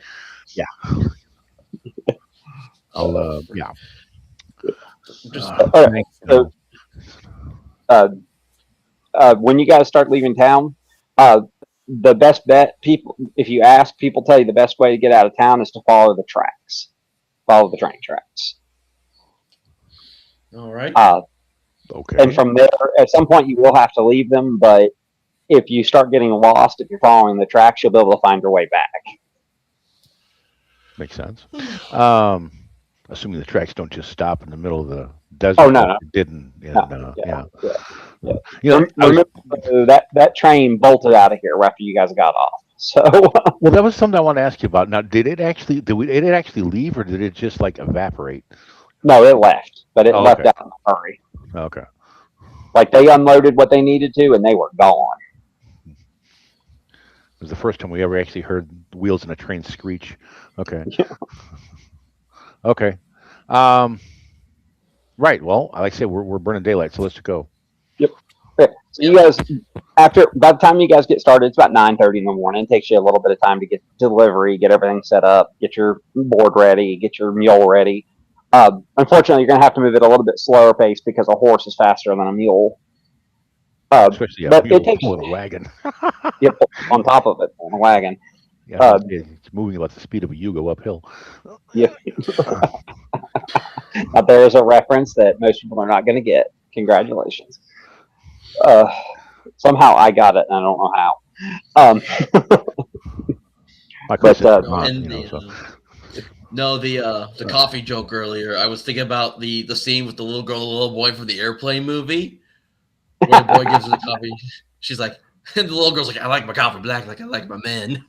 Speaker 5: yeah. I'll. Yeah.
Speaker 2: Just
Speaker 1: All right. So, when you guys start leaving town, the best bet, if you ask, people tell you the best way to get out of town is to follow the tracks, follow the train tracks.
Speaker 2: all right.
Speaker 5: Okay.
Speaker 1: And from there, at some point, you will have to leave them. But if you start getting lost, if you're following the tracks, you'll be able to find your way back.
Speaker 5: Makes sense. Assuming the tracks don't just stop in the middle of the desert.
Speaker 1: Oh, no,
Speaker 5: like it didn't. Yeah.
Speaker 1: Remember, that train bolted out of here after you guys got off. So,
Speaker 5: Well, that was something I want to ask you about. Now, did it actually leave, or did it just like evaporate?
Speaker 1: no, it left, but it left
Speaker 5: Okay.
Speaker 1: out in a hurry.
Speaker 5: Okay.
Speaker 1: Like they unloaded what they needed to, and they were gone.
Speaker 5: It was the first time we ever actually heard wheels in a train screech. Okay. Okay. Right. Well, like I said, we're burning daylight, so let's go.
Speaker 1: Okay. So you guys, by the time you guys get started, it's about 9:30 in the morning. It takes you a little bit of time to get delivery, get everything set up, get your board ready, get your mule ready. Unfortunately, you're going to have to move at a little bit slower pace because a horse is faster than a mule.
Speaker 5: Especially a
Speaker 1: but
Speaker 5: mule
Speaker 1: it takes
Speaker 5: pulling a wagon.
Speaker 1: yep, on top of it on a wagon.
Speaker 5: Yeah, it's moving about the speed of a Yugo uphill.
Speaker 1: Yeah. Now, there is a reference that most people are not going to get. Congratulations. Somehow I got it, and I don't know how.
Speaker 5: My
Speaker 1: But,
Speaker 5: sister,
Speaker 2: no, the coffee joke earlier. I was thinking about the scene with the little girl and the little boy from the Airplane movie, where the boy gives her the coffee. She's like, and the little girl's like, "I like my coffee black, like I like my men."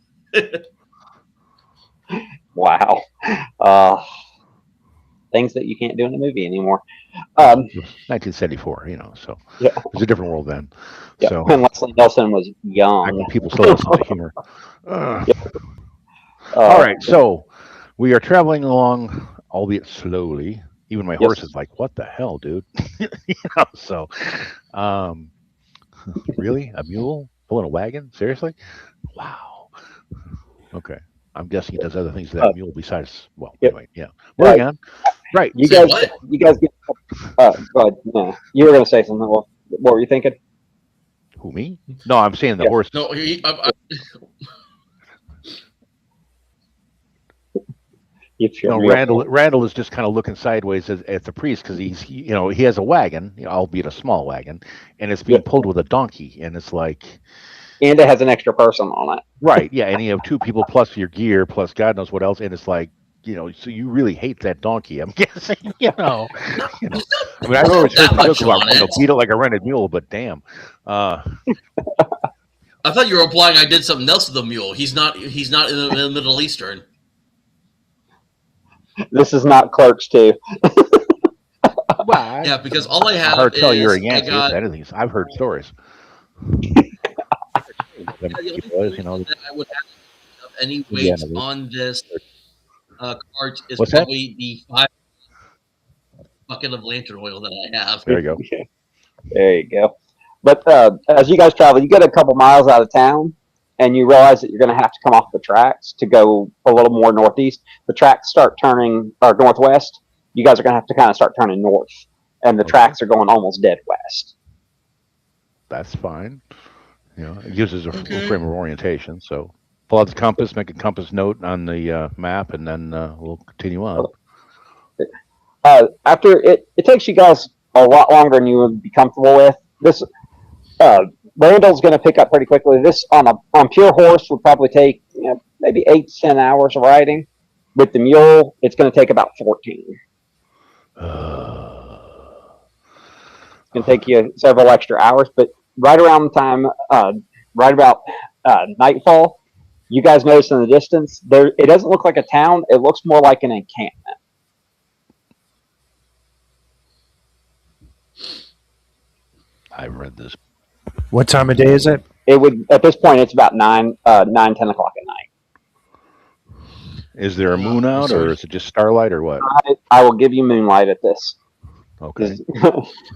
Speaker 1: Wow. Things that you can't do in a movie anymore.
Speaker 5: 1974, so
Speaker 1: Yeah.
Speaker 5: it was a different world then.
Speaker 1: Yeah.
Speaker 5: So
Speaker 1: And Leslie Nielsen was
Speaker 5: back
Speaker 1: young.
Speaker 5: when people still listen to humor. All right, so we are traveling along, albeit slowly. Even my horse is like, "What the hell, dude?" So, really, a mule pulling a wagon? Seriously? Wow. Okay, I'm guessing he does other things to that mule besides. Well, anyway, yeah. Moving on. Right.
Speaker 1: You
Speaker 2: Say
Speaker 1: guys,
Speaker 2: what?
Speaker 1: you guys get. Go ahead. Yeah. You were going to say something. What were you thinking?
Speaker 5: Who, me? No, I'm saying the horse.
Speaker 2: No,
Speaker 5: Randall is just kind of looking sideways at the priest because he has a wagon, albeit a small wagon, and it's being pulled with a donkey, and it's like,
Speaker 1: and it has an extra person on it.
Speaker 5: Right, yeah, and you have two people plus your gear plus God knows what else, and it's like, so you really hate that donkey, I'm guessing, I mean, I've always heard the joke about beat it like a rented mule, but damn.
Speaker 2: I thought you were implying I did something else to the mule. He's not in the Middle Eastern.
Speaker 1: This is not Clerks 2.
Speaker 2: Yeah, because all I have
Speaker 5: I heard tell
Speaker 2: is
Speaker 5: you're a Yankee. I've heard stories.
Speaker 2: The only thing that I would have any weight on this cart is probably the 5 bucket of lantern oil that I have.
Speaker 5: There you go.
Speaker 1: There you go. But as you guys travel, you get a couple miles out of town, and you realize that you're going to have to come off the tracks to go a little more northeast. The tracks start turning northwest. You guys are going to have to kind of start turning north, and the tracks are going almost dead west.
Speaker 5: That's fine. It gives us a full frame of orientation, so pull out the compass, make a compass note on the map, and then we'll continue on.
Speaker 1: After it takes you guys a lot longer than you would be comfortable with. This Randall's going to pick up pretty quickly. This on pure horse would probably take maybe 8 to 10 hours of riding. With the mule, it's going to take about 14. It's going to take you several extra hours, but right around the time, right about nightfall, you guys notice in the distance, it doesn't look like a town. It looks more like an encampment.
Speaker 5: I've read this.
Speaker 4: What time of day is it?
Speaker 1: It would at this point. It's about 10 o'clock at night.
Speaker 5: Is there a moon out, or is it just starlight, or what?
Speaker 1: I will give you moonlight at this.
Speaker 5: Okay.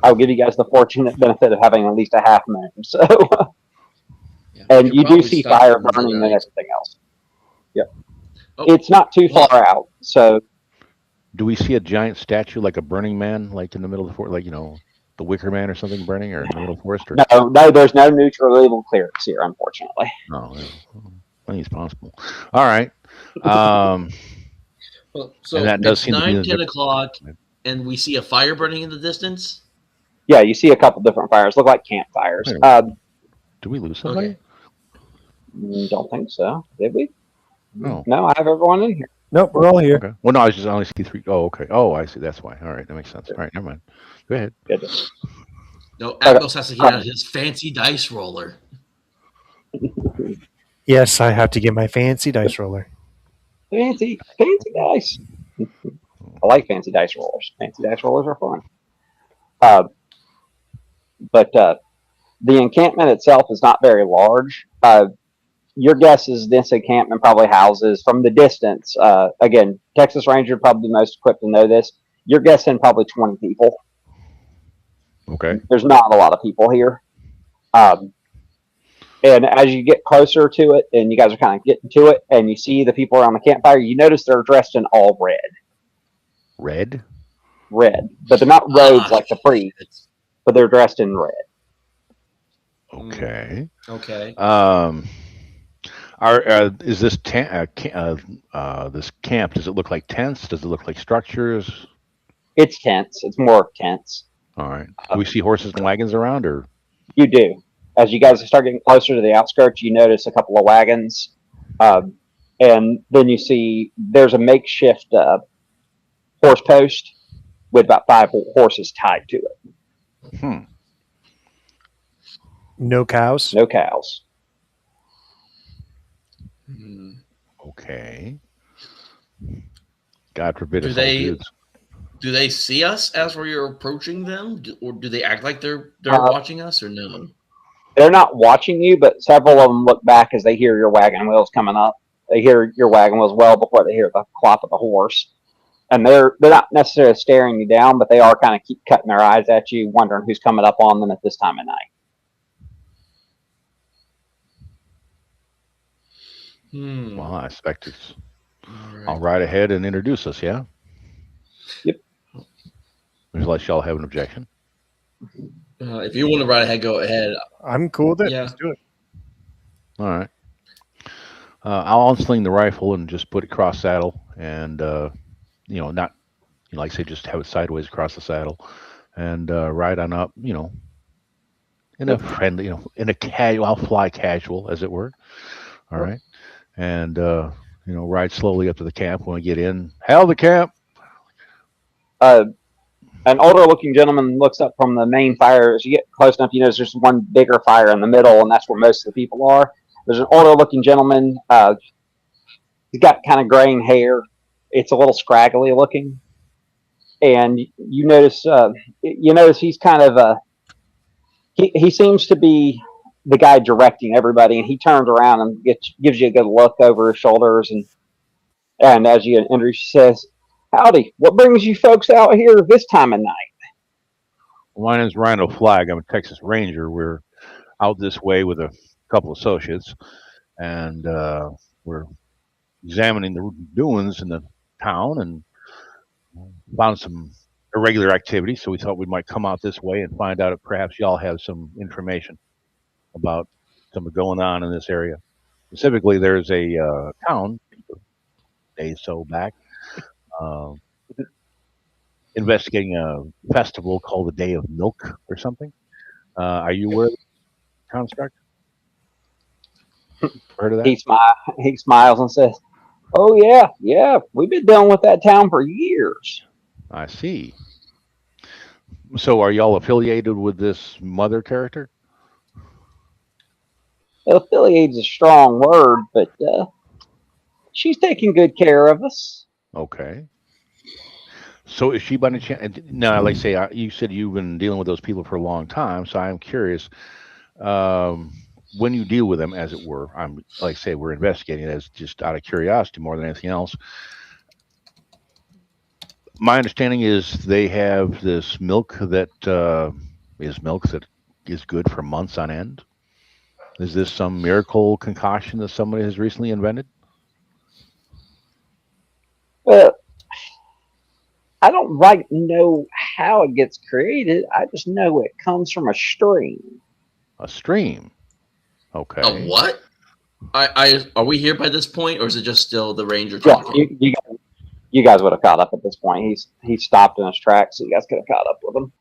Speaker 1: I'll give you guys the fortunate benefit of having at least a half moon. So,
Speaker 2: Yeah,
Speaker 1: and
Speaker 2: we
Speaker 1: you
Speaker 2: could
Speaker 1: do
Speaker 2: probably
Speaker 1: see
Speaker 2: stop
Speaker 1: fire
Speaker 2: for
Speaker 1: burning and
Speaker 2: midnight.
Speaker 1: everything else. Yep.
Speaker 2: Oh,
Speaker 1: It's not too far out. So,
Speaker 5: Do we see a giant statue like a Burning Man, like in the middle of the forest, like the Wicker Man or something burning, or in the middle of the forest? Or...
Speaker 1: no, there's no neutral legal clearance here, unfortunately.
Speaker 5: No, I think it's possible. All right.
Speaker 2: well, so
Speaker 5: And that does
Speaker 2: it's
Speaker 5: seem to be
Speaker 2: 9,
Speaker 5: the
Speaker 2: 10 o'clock, and we see a fire burning in the distance.
Speaker 1: Yeah, you see a couple different fires. Look like campfires.
Speaker 5: Wait Did we lose somebody?
Speaker 2: Okay.
Speaker 1: Don't think so. Did we?
Speaker 5: No.
Speaker 1: No, I have everyone in here.
Speaker 4: Nope, we're all here.
Speaker 5: Okay. Well, no, I just only see 3. Oh, okay. Oh, I see. That's why. All right, that makes sense. All right, never mind. Go ahead.
Speaker 1: Good.
Speaker 2: No, Atmos has to get out his fancy dice roller.
Speaker 4: Yes, I have to get my fancy dice roller.
Speaker 1: Fancy dice. I like fancy dice rollers. Fancy dice rollers are fun. But the encampment itself is not very large. Your guess is this encampment probably houses, from the distance, again, Texas Ranger probably the most equipped to know this. You're guessing probably 20 people.
Speaker 5: Okay.
Speaker 1: There's not a lot of people here. And as you get closer to it, and you guys are kind of getting to it, and you see the people around the campfire, you notice they're dressed in all red.
Speaker 5: Red?
Speaker 1: Red. But they're not robes like the priests, but they're dressed in red.
Speaker 5: Okay.
Speaker 2: Okay.
Speaker 5: Is this this camp? Does it look like tents? Does it look like structures?
Speaker 1: It's tents. It's more tents.
Speaker 5: All right. Do we see horses and wagons around, or?
Speaker 1: You do. As you guys start getting closer to the outskirts, you notice a couple of wagons. And then you see there's a makeshift horse post with about 5 horses tied to it.
Speaker 4: No cows?
Speaker 1: No cows.
Speaker 2: Hmm.
Speaker 5: Okay. God forbid
Speaker 2: Do
Speaker 5: it's all
Speaker 2: they-
Speaker 5: dudes.
Speaker 2: Do they see us as we're approaching them, or do they act like they're watching us, or no?
Speaker 1: They're not watching you, but several of them look back as they hear your wagon wheels coming up. They hear your wagon wheels well before they hear the clop of the horse. And they're not necessarily staring you down, but they are kind of keep cutting their eyes at you, wondering who's coming up on them at this time of night.
Speaker 2: Hmm.
Speaker 5: Well, I expect it's.
Speaker 2: All right.
Speaker 5: I'll ride ahead and introduce us. Yeah.
Speaker 1: Yep.
Speaker 5: Unless y'all have an objection.
Speaker 2: If you want to ride ahead, go ahead.
Speaker 4: I'm cool with it.
Speaker 2: Yeah.
Speaker 4: Let's do it.
Speaker 5: All right. I'll unsling the rifle and just put it cross saddle, and not, like I say, just have it sideways across the saddle, and ride on up. In a friendly, in a casual. I'll fly casual, as it were. All right, and ride slowly up to the camp. When we get in, hail the camp.
Speaker 1: An older-looking gentleman looks up from the main fire. As you get close enough, you notice there's one bigger fire in the middle, and that's where most of the people are. There's an older-looking gentleman. He's got kind of graying hair. It's a little scraggly looking, and you notice he's kind of he seems to be the guy directing everybody, and he turns around and gives you a good look over his shoulders, and as you introduce, he says, "Howdy, what brings you folks out here this time of night?"
Speaker 5: My name's Rhino Flag. I'm a Texas Ranger. We're out this way with a couple of associates, and we're examining the doings in the town and found some irregular activity. So we thought we might come out this way and find out if perhaps y'all have some information about something going on in this area. Specifically, there's a town days so back uh, investigating a festival called the Day of Milk or something. Are you aware of the construct? Heard of that?
Speaker 1: He smiles and says, "Oh yeah, we've been dealing with that town for years."
Speaker 5: I see. So, are y'all affiliated with this mother character?
Speaker 1: Affiliate's a strong word, but she's taking good care of us.
Speaker 5: Okay. So, is she by any chance? Now, like I say, you said you've been dealing with those people for a long time. So, I'm curious. Um, when you deal with them, as it were, I'm like I say, we're investigating it as just out of curiosity more than anything else. My understanding is they have this milk that is good for months on end. Is this some miracle concoction that somebody has recently invented?
Speaker 1: Well, I don't right know how it gets created. I just know it comes from a stream.
Speaker 5: A stream.
Speaker 2: A
Speaker 5: Okay.
Speaker 2: what? Are we here by this point, or is it just still the ranger
Speaker 1: Yeah,
Speaker 2: talking?
Speaker 1: you guys would have caught up at this point. He stopped in his tracks, so you guys could have caught up with him.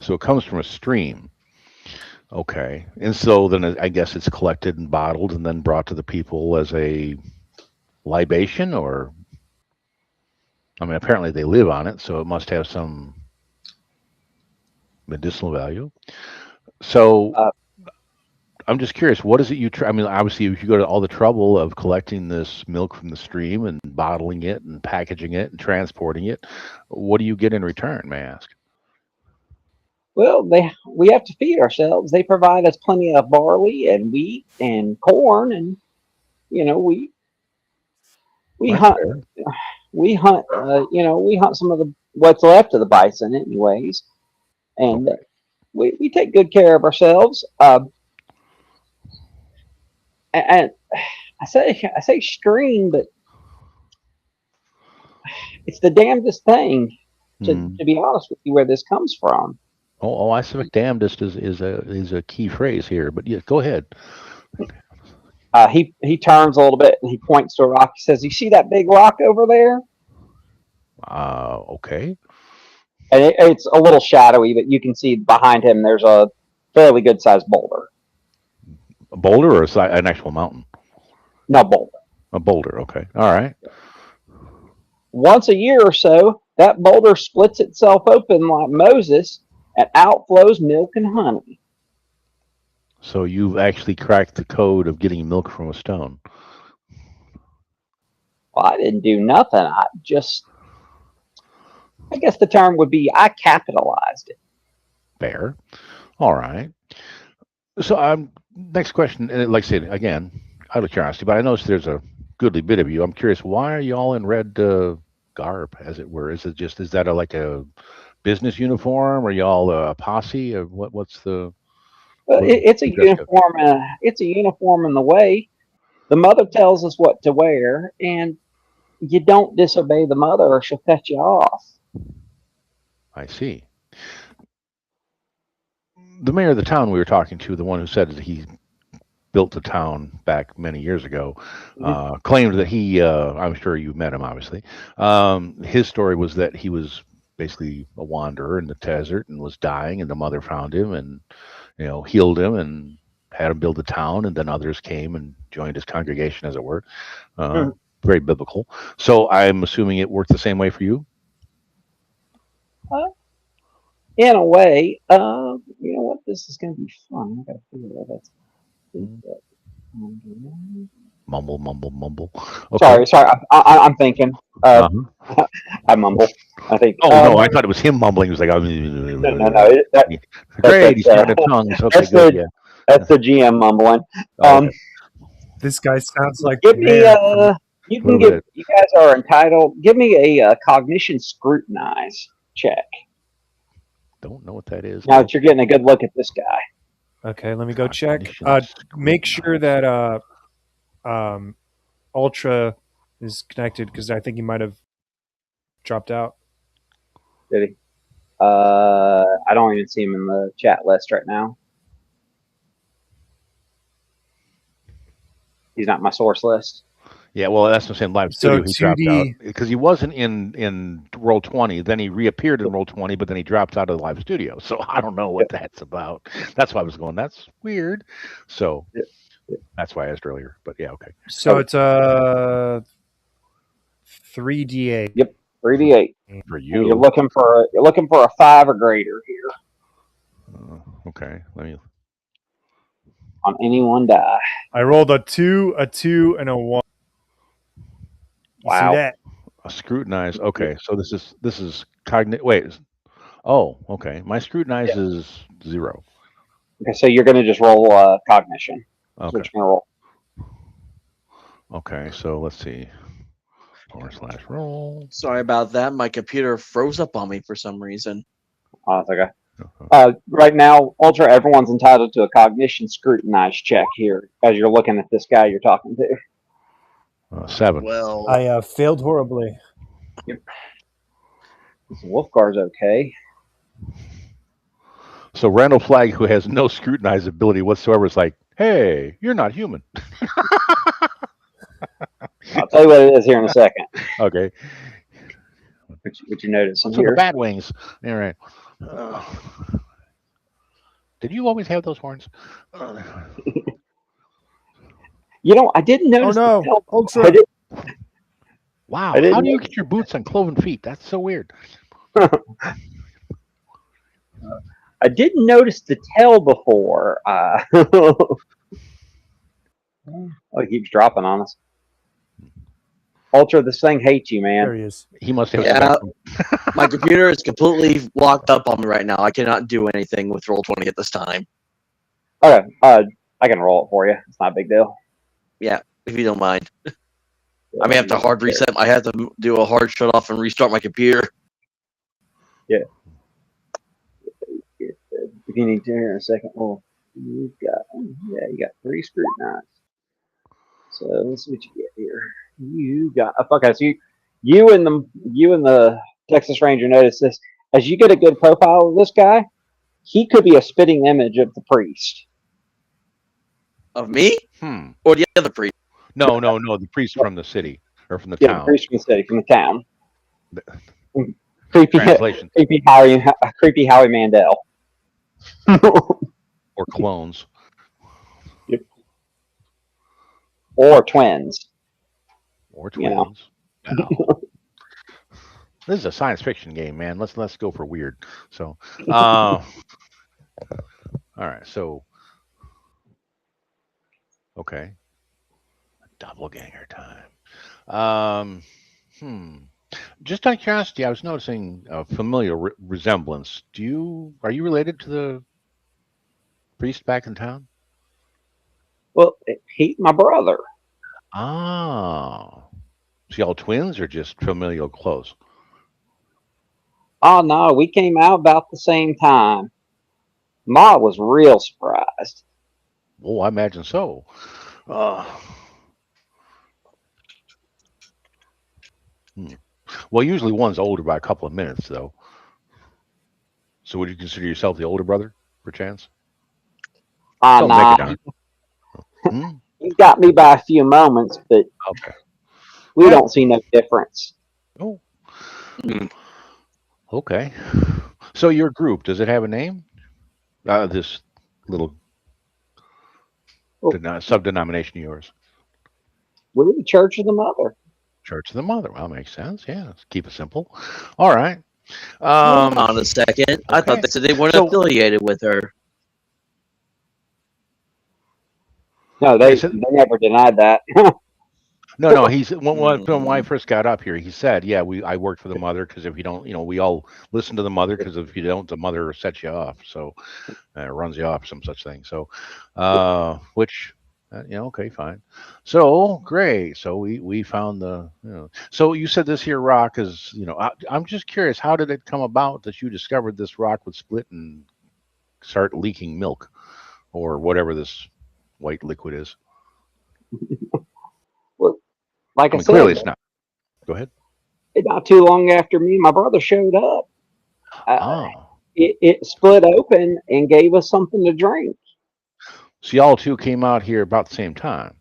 Speaker 5: So it comes from a stream. Okay. And so then I guess it's collected and bottled and then brought to the people as a libation, or I mean, apparently they live on it, so it must have some medicinal value. So I'm just curious, what is it you try? I mean, obviously, if you go to all the trouble of collecting this milk from the stream and bottling it and packaging it and transporting it, what do you get in return, may I ask?
Speaker 1: Well, we have to feed ourselves. They provide us plenty of barley and wheat and corn, and you know we
Speaker 5: That's
Speaker 1: hunt
Speaker 5: fair.
Speaker 1: we hunt we hunt some of the what's left of the bison, anyways, and
Speaker 5: Okay.
Speaker 1: we take good care of ourselves. And I say stream, but it's the damnedest thing
Speaker 5: Hmm.
Speaker 1: to be honest with you where this comes from.
Speaker 5: Oh, I suspect damnedest is a key phrase here, but yeah, go ahead.
Speaker 1: He turns a little bit and he points to a rock. He says, "You see that big rock over there?"
Speaker 5: Okay.
Speaker 1: And it's a little shadowy, but you can see behind him there's a fairly good sized boulder.
Speaker 5: A boulder or an actual mountain?
Speaker 1: No, boulder.
Speaker 5: A boulder. Okay. All right.
Speaker 1: Once a year or so, that boulder splits itself open like Moses, and out flows milk and honey.
Speaker 5: So you've actually cracked the code of getting milk from a stone.
Speaker 1: Well, I didn't do nothing. I guess the term would be I capitalized it.
Speaker 5: Fair. All right. So next question, and like I said, again, out of curiosity, but I noticed there's a goodly bit of you. I'm curious, why are you all in red garb, as it were? Is that like a business uniform, or y'all a posse, or what's the
Speaker 1: Well, it's a
Speaker 5: dress code?
Speaker 1: uniform. It's a uniform in the way the mother tells us what to wear, and you don't disobey the mother, or she'll cut you off.
Speaker 5: I see. The mayor of the town we were talking to, the one who said that he built the town back many years ago, claimed that I'm sure you met him, obviously. His story was that he was basically a wanderer in the desert and was dying, and the mother found him and, healed him and had him build the town, and then others came and joined his congregation, as it were. Very biblical. So I'm assuming it worked the same way for you?
Speaker 1: In a way, you know what? This is going to be fun. I got to figure out that's.
Speaker 5: Mumble. Okay.
Speaker 1: Sorry. I'm thinking.
Speaker 5: Uh-huh.
Speaker 1: I mumble. I think.
Speaker 5: Oh no, I thought it was him mumbling. He was like,
Speaker 1: No.
Speaker 5: Great, he's got tongues. Okay, good. Yeah.
Speaker 1: That's the GM mumbling.
Speaker 5: Okay.
Speaker 3: This guy sounds like
Speaker 1: Give me you can
Speaker 5: Little bit.
Speaker 1: you guys are entitled. Give me a cognition scrutinize check.
Speaker 5: Don't know what that is.
Speaker 1: Now that you're getting a good look at this guy.
Speaker 4: Okay, let me go check.
Speaker 5: Cognition
Speaker 4: Make sure that Ultra is connected, because I think he might have dropped out.
Speaker 1: Did he? I don't even see him in the chat list right now. He's not my source list.
Speaker 5: Yeah, well, that's the same live
Speaker 3: So
Speaker 5: studio. He dropped
Speaker 3: 2D
Speaker 5: out because he wasn't in Roll 20. Then he reappeared in Roll 20, but then he drops out of the live studio. So I don't know what that's about. That's why I was going. That's weird. So that's why I asked earlier. But yeah, okay.
Speaker 4: So it's 3D8.
Speaker 1: Yep, 3d8.
Speaker 5: For
Speaker 1: And
Speaker 5: you,
Speaker 1: you're looking for a 5 or greater here
Speaker 5: okay. Let me.
Speaker 1: on any one die.
Speaker 3: I rolled a 2, and a 1. You
Speaker 1: Wow.
Speaker 3: see that?
Speaker 5: Scrutinize. Okay, so this is cognitive. Wait. Oh, okay. My scrutinize is 0.
Speaker 1: Okay, so you're going to just roll cognition. That's
Speaker 5: Okay.
Speaker 1: what you're going to roll.
Speaker 5: Okay. So let's see. /roll.
Speaker 6: Sorry about that. My computer froze up on me for some reason.
Speaker 1: Oh, that's okay. Right now, Ultra, everyone's entitled to a cognition scrutinize check here as you're looking at this guy you're talking to.
Speaker 5: 7.
Speaker 6: Well,
Speaker 4: I failed horribly.
Speaker 1: Wolfgar's okay.
Speaker 5: So Randall Flagg, who has no scrutinize ability whatsoever, is like, "Hey, you're not human."
Speaker 1: I'll tell you what it is here in a second.
Speaker 5: Okay.
Speaker 1: What you notice in
Speaker 5: So the
Speaker 1: here.
Speaker 5: bat wings. All right. Did you always have those horns?
Speaker 1: You know, I didn't
Speaker 4: Oh
Speaker 1: notice.
Speaker 4: no,
Speaker 1: the
Speaker 4: Ultra!
Speaker 1: I did-
Speaker 5: Wow.
Speaker 1: I didn't
Speaker 5: How do you
Speaker 1: know-
Speaker 5: get your boots on cloven feet? That's so weird.
Speaker 1: I didn't notice the tail before. Oh, it keeps dropping on us. Ultra, this thing hates you,
Speaker 4: There
Speaker 1: man.
Speaker 4: he is.
Speaker 5: He must have.
Speaker 6: Yeah.
Speaker 5: Spectrum.
Speaker 6: my computer is completely locked up on me right now. I cannot do anything with Roll20 at this time,
Speaker 1: Okay, I can roll it for you. It's not a big deal.
Speaker 6: if you don't mind. I may have to hard reset. I have to do a hard shut off and restart my computer.
Speaker 1: If you need to here in a second. Well, you got 3 scrutinize. So let's see what you get here. You got okay. So you and the Texas Ranger notice this. As you get a good profile of this guy, he could be a spitting image of the priest.
Speaker 6: Of me
Speaker 5: Hmm.
Speaker 6: or the other priest?
Speaker 5: No. The priest from the city or from the
Speaker 1: Yeah, the
Speaker 5: town.
Speaker 1: priest from the city, from the town. Creepy,
Speaker 5: Translation
Speaker 1: creepy Howie Mandel.
Speaker 5: or clones.
Speaker 1: Or twins.
Speaker 5: Or
Speaker 1: You know.
Speaker 5: twins. Wow. This is a science fiction game, man. Let's go for weird. So, all right. So, okay, doppelganger time. Just out of curiosity, I was noticing a familiar resemblance. Are you related to the priest back in town?
Speaker 1: Well, he's my brother.
Speaker 5: Ah, so y'all twins or just familial close?
Speaker 1: Oh no, we came out about the same time. Ma was real surprised.
Speaker 5: Oh, I imagine so. Well, usually one's older by a couple of minutes, though. So, would you consider yourself the older brother, perchance?
Speaker 1: Ah,
Speaker 5: Don't
Speaker 1: nah,
Speaker 5: make it down.
Speaker 1: he got me by a few moments, but
Speaker 5: Okay.
Speaker 1: we don't see no difference.
Speaker 5: Oh.
Speaker 6: Mm.
Speaker 5: Okay. So, your group, does it have a name? This little sub-denomination of yours.
Speaker 1: We're the Church of the Mother.
Speaker 5: Church of the Mother. Well, makes sense. Yeah. Let's keep it simple. All right.
Speaker 6: Hold on a second. I thought
Speaker 5: okay.
Speaker 6: they said they weren't
Speaker 5: So-
Speaker 6: affiliated with her.
Speaker 1: No, they
Speaker 5: Is it-
Speaker 1: never denied that.
Speaker 5: No. He's when I first got up here, he said, "Yeah, I worked for the mother because if you don't, we all listen to the mother because if you don't, the mother sets you off, so runs you off, some such thing." So, which, okay, fine. So great. So we found the. So you said this here rock is, I'm just curious, how did it come about that you discovered this rock would split and start leaking milk, or whatever this white liquid is?
Speaker 1: Like I said,
Speaker 5: Clearly it's not. Go ahead.
Speaker 1: not too long after me and my brother showed up,
Speaker 5: Oh.
Speaker 1: it split open and gave us something to drink.
Speaker 5: So y'all two came out here about the same time.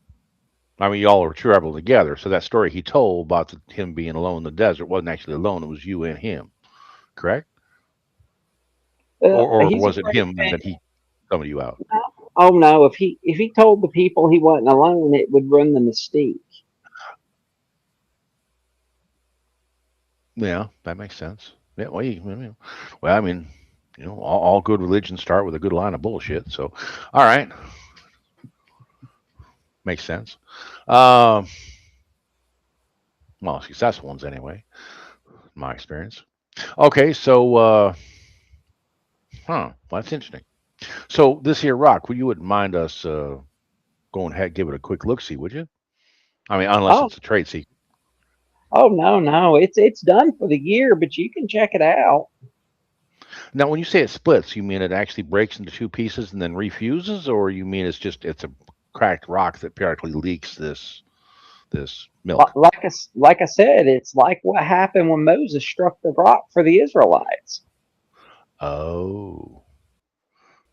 Speaker 5: I mean, y'all were traveling together, so that story he told about him being alone in the desert wasn't actually alone. It was you and him, correct? Or
Speaker 1: He's a
Speaker 5: was it
Speaker 1: great
Speaker 5: him
Speaker 1: man.
Speaker 5: that he summoned you out?
Speaker 1: Oh no! If he told the people he wasn't alone, it would ruin the mystique.
Speaker 5: Yeah, that makes sense. Yeah, well, I mean, all good religions start with a good line of bullshit. So, all right, makes sense. Well, successful ones anyway, in my experience. Okay, so, well, that's interesting. So this here rock, you wouldn't mind us going ahead, give it a quick look, see, would you? I mean, unless
Speaker 1: Oh
Speaker 5: it's a trade secret.
Speaker 1: oh no! It's done for the year, but you can check it out.
Speaker 5: Now, when you say it splits, you mean it actually breaks into two pieces and then refuses, or you mean it's a cracked rock that periodically leaks this milk?
Speaker 1: Like I said, it's like what happened when Moses struck the rock for the Israelites.
Speaker 5: Oh,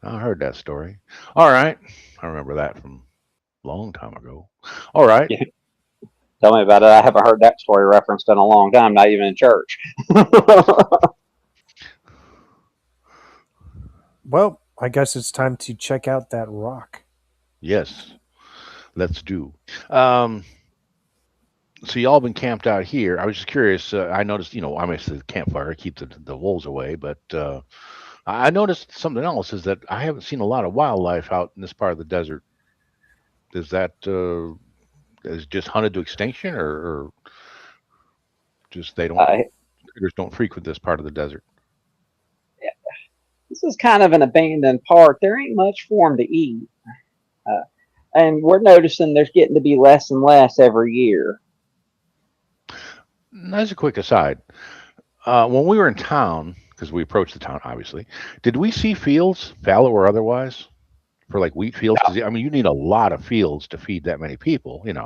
Speaker 5: I heard that story. All right, I remember that from a long time ago. All right.
Speaker 1: Yeah. Tell me about it. I haven't heard that story referenced in a long time, not even in church.
Speaker 4: Well, I guess it's time to check out that rock.
Speaker 5: Yes, let's do. Um, so y'all been camped out here. I was just curious. I noticed, obviously the campfire keep the wolves away, but I noticed something else is that I haven't seen a lot of wildlife out in this part of the desert. Is that is just hunted to extinction, or just critters don't frequent this part of the desert?
Speaker 1: This is kind of an abandoned park. There ain't much for them to eat. Uh, and we're noticing there's getting to be less and less every year.
Speaker 5: As a quick aside, when we were in town, because we approached the town, obviously, did we see fields, fallow or otherwise, for like wheat fields? Because I mean, you need a lot of fields to feed that many people. And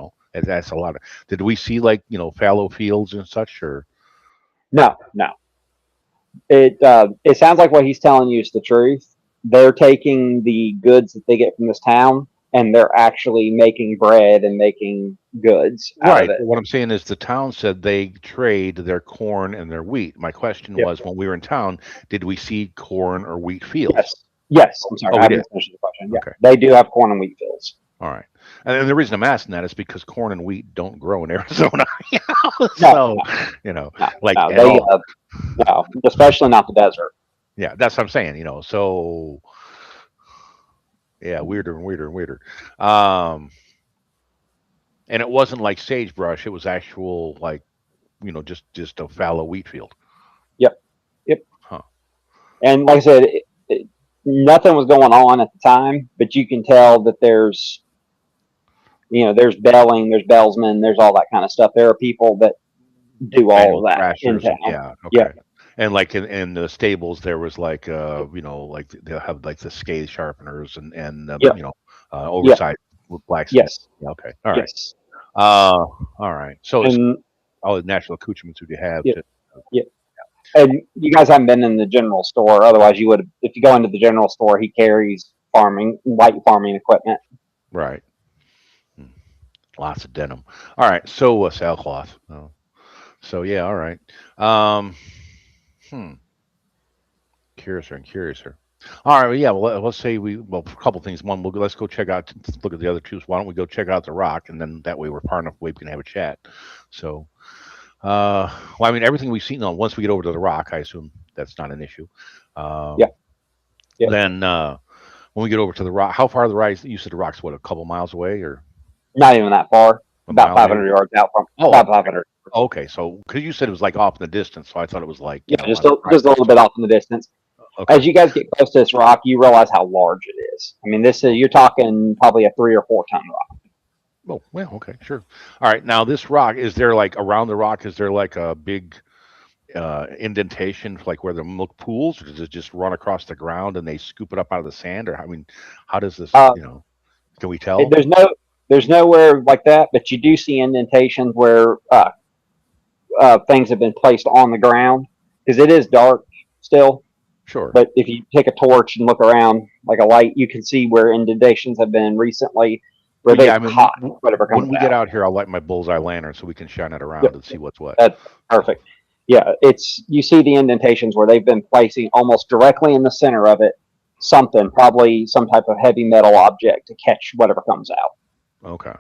Speaker 5: that's a lot of. Did we see like fallow fields and such, or?
Speaker 1: No, no. It sounds like what he's telling you is the truth. They're taking the goods that they get from this town, and they're actually making bread and making goods out
Speaker 5: Right.
Speaker 1: of it.
Speaker 5: What I'm saying is the town said they trade their corn and their wheat. My question
Speaker 1: Yep.
Speaker 5: was, when we were in town, did we see corn or wheat fields?
Speaker 1: Yes. Yes. I'm sorry.
Speaker 5: Oh,
Speaker 1: I
Speaker 5: we
Speaker 1: haven't
Speaker 5: did.
Speaker 1: finished the question. Yeah.
Speaker 5: Okay.
Speaker 1: They do have corn and wheat fields.
Speaker 5: All right. And the reason I'm asking that is because corn and wheat don't grow in Arizona.
Speaker 1: No,
Speaker 5: So,
Speaker 1: no,
Speaker 5: like
Speaker 1: no,
Speaker 5: at
Speaker 1: they
Speaker 5: all.
Speaker 1: no, especially not the desert.
Speaker 5: Yeah, that's what I'm saying, So, yeah, weirder and weirder and weirder. Um, and it wasn't like sagebrush; it was actual, like, just a fallow wheat field.
Speaker 1: Yep. Yep.
Speaker 5: Huh.
Speaker 1: And like I said, nothing was going on at the time, but you can tell that there's belling, there's bellsmen, there's all that kind of stuff. There are people that do all
Speaker 5: Manual
Speaker 1: of that in
Speaker 5: thrashers,
Speaker 1: town.
Speaker 5: yeah,
Speaker 1: Yeah.
Speaker 5: okay. And like in the stables, there was like like they'll have like the scale sharpeners and
Speaker 1: Yep.
Speaker 5: oversized blacksmiths.
Speaker 1: Yes.
Speaker 5: Yeah, okay, all right.
Speaker 1: Yes.
Speaker 5: All right. So it's
Speaker 1: And
Speaker 5: all the natural accoutrements would you have?
Speaker 1: Yep. Yep. And you guys haven't been in the general store. Otherwise, you would have. If you go into the general store, he carries light farming equipment.
Speaker 5: Right. Lots of denim. All right. So sailcloth. Oh. So yeah. All right. Curiouser. All right. Well, yeah. Well, let's say a couple things. One, let's go look at the other two. So why don't we go check out the rock, and then that way we're far enough away we can have a chat. So, well, I mean, everything we've seen once we get over to the rock, I assume that's not an issue.
Speaker 1: Yeah.
Speaker 5: Then when we get over to the rock, how far the ride? You said the rock's what, a couple miles away, or
Speaker 1: Not even that far.
Speaker 5: a
Speaker 1: About
Speaker 5: mile
Speaker 1: 500
Speaker 5: maybe?
Speaker 1: yards out from.
Speaker 5: Oh,
Speaker 1: About 500.
Speaker 5: okay. So because you said it was like off in the distance, so I thought it was like
Speaker 1: Yeah, just
Speaker 5: on the
Speaker 1: a little bit off in the distance.
Speaker 5: Okay.
Speaker 1: As you guys get close to this rock, you realize how large it is. I mean, you're talking probably a 3 or 4 ton rock.
Speaker 5: Oh, well, okay, sure. All right. Now, this rock, is there like around the rock, is there like a big indentation, like where the milk pools, or does it just run across the ground and they scoop it up out of the sand? Or, I mean, how does this, can we tell?
Speaker 1: There's nowhere like that, but you do see indentations where things have been placed on the ground because it is dark still.
Speaker 5: Sure.
Speaker 1: But if you take a torch and look around like a light, you can see where indentations have been recently. where
Speaker 5: But
Speaker 1: they
Speaker 5: yeah, I mean,
Speaker 1: hot whatever comes
Speaker 5: when we get out here, I'll light my bullseye lantern so we can shine it around
Speaker 1: Yep.
Speaker 5: and see what's what.
Speaker 1: That's perfect. Yeah, it's you see the indentations where they've been placing almost directly in the center of it something, probably some type of heavy metal object to catch whatever comes out.
Speaker 5: Okay.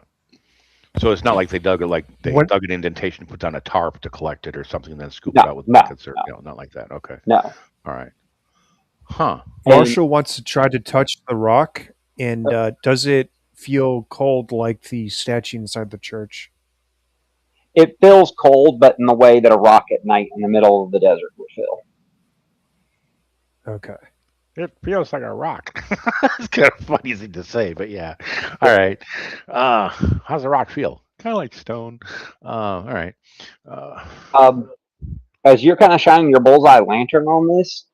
Speaker 5: So it's not like they dug
Speaker 3: What-
Speaker 5: dug an indentation, put down a tarp to collect it or something, and then scoop
Speaker 1: No,
Speaker 5: it out with
Speaker 1: no,
Speaker 5: buckets or not like that. Okay.
Speaker 1: No.
Speaker 5: All right. Huh.
Speaker 1: And
Speaker 3: Marshall wants to try to touch the rock, and does it feel cold like the statue inside the church?
Speaker 1: it feels cold, but in the way that a rock at night in the middle of the desert would feel.
Speaker 3: Okay.
Speaker 5: It feels like a rock. It's kind of funny thing to say, but yeah. All right. How's the rock feel? Kind of like stone. All right.
Speaker 1: As you're kind of shining your bullseye lantern on this,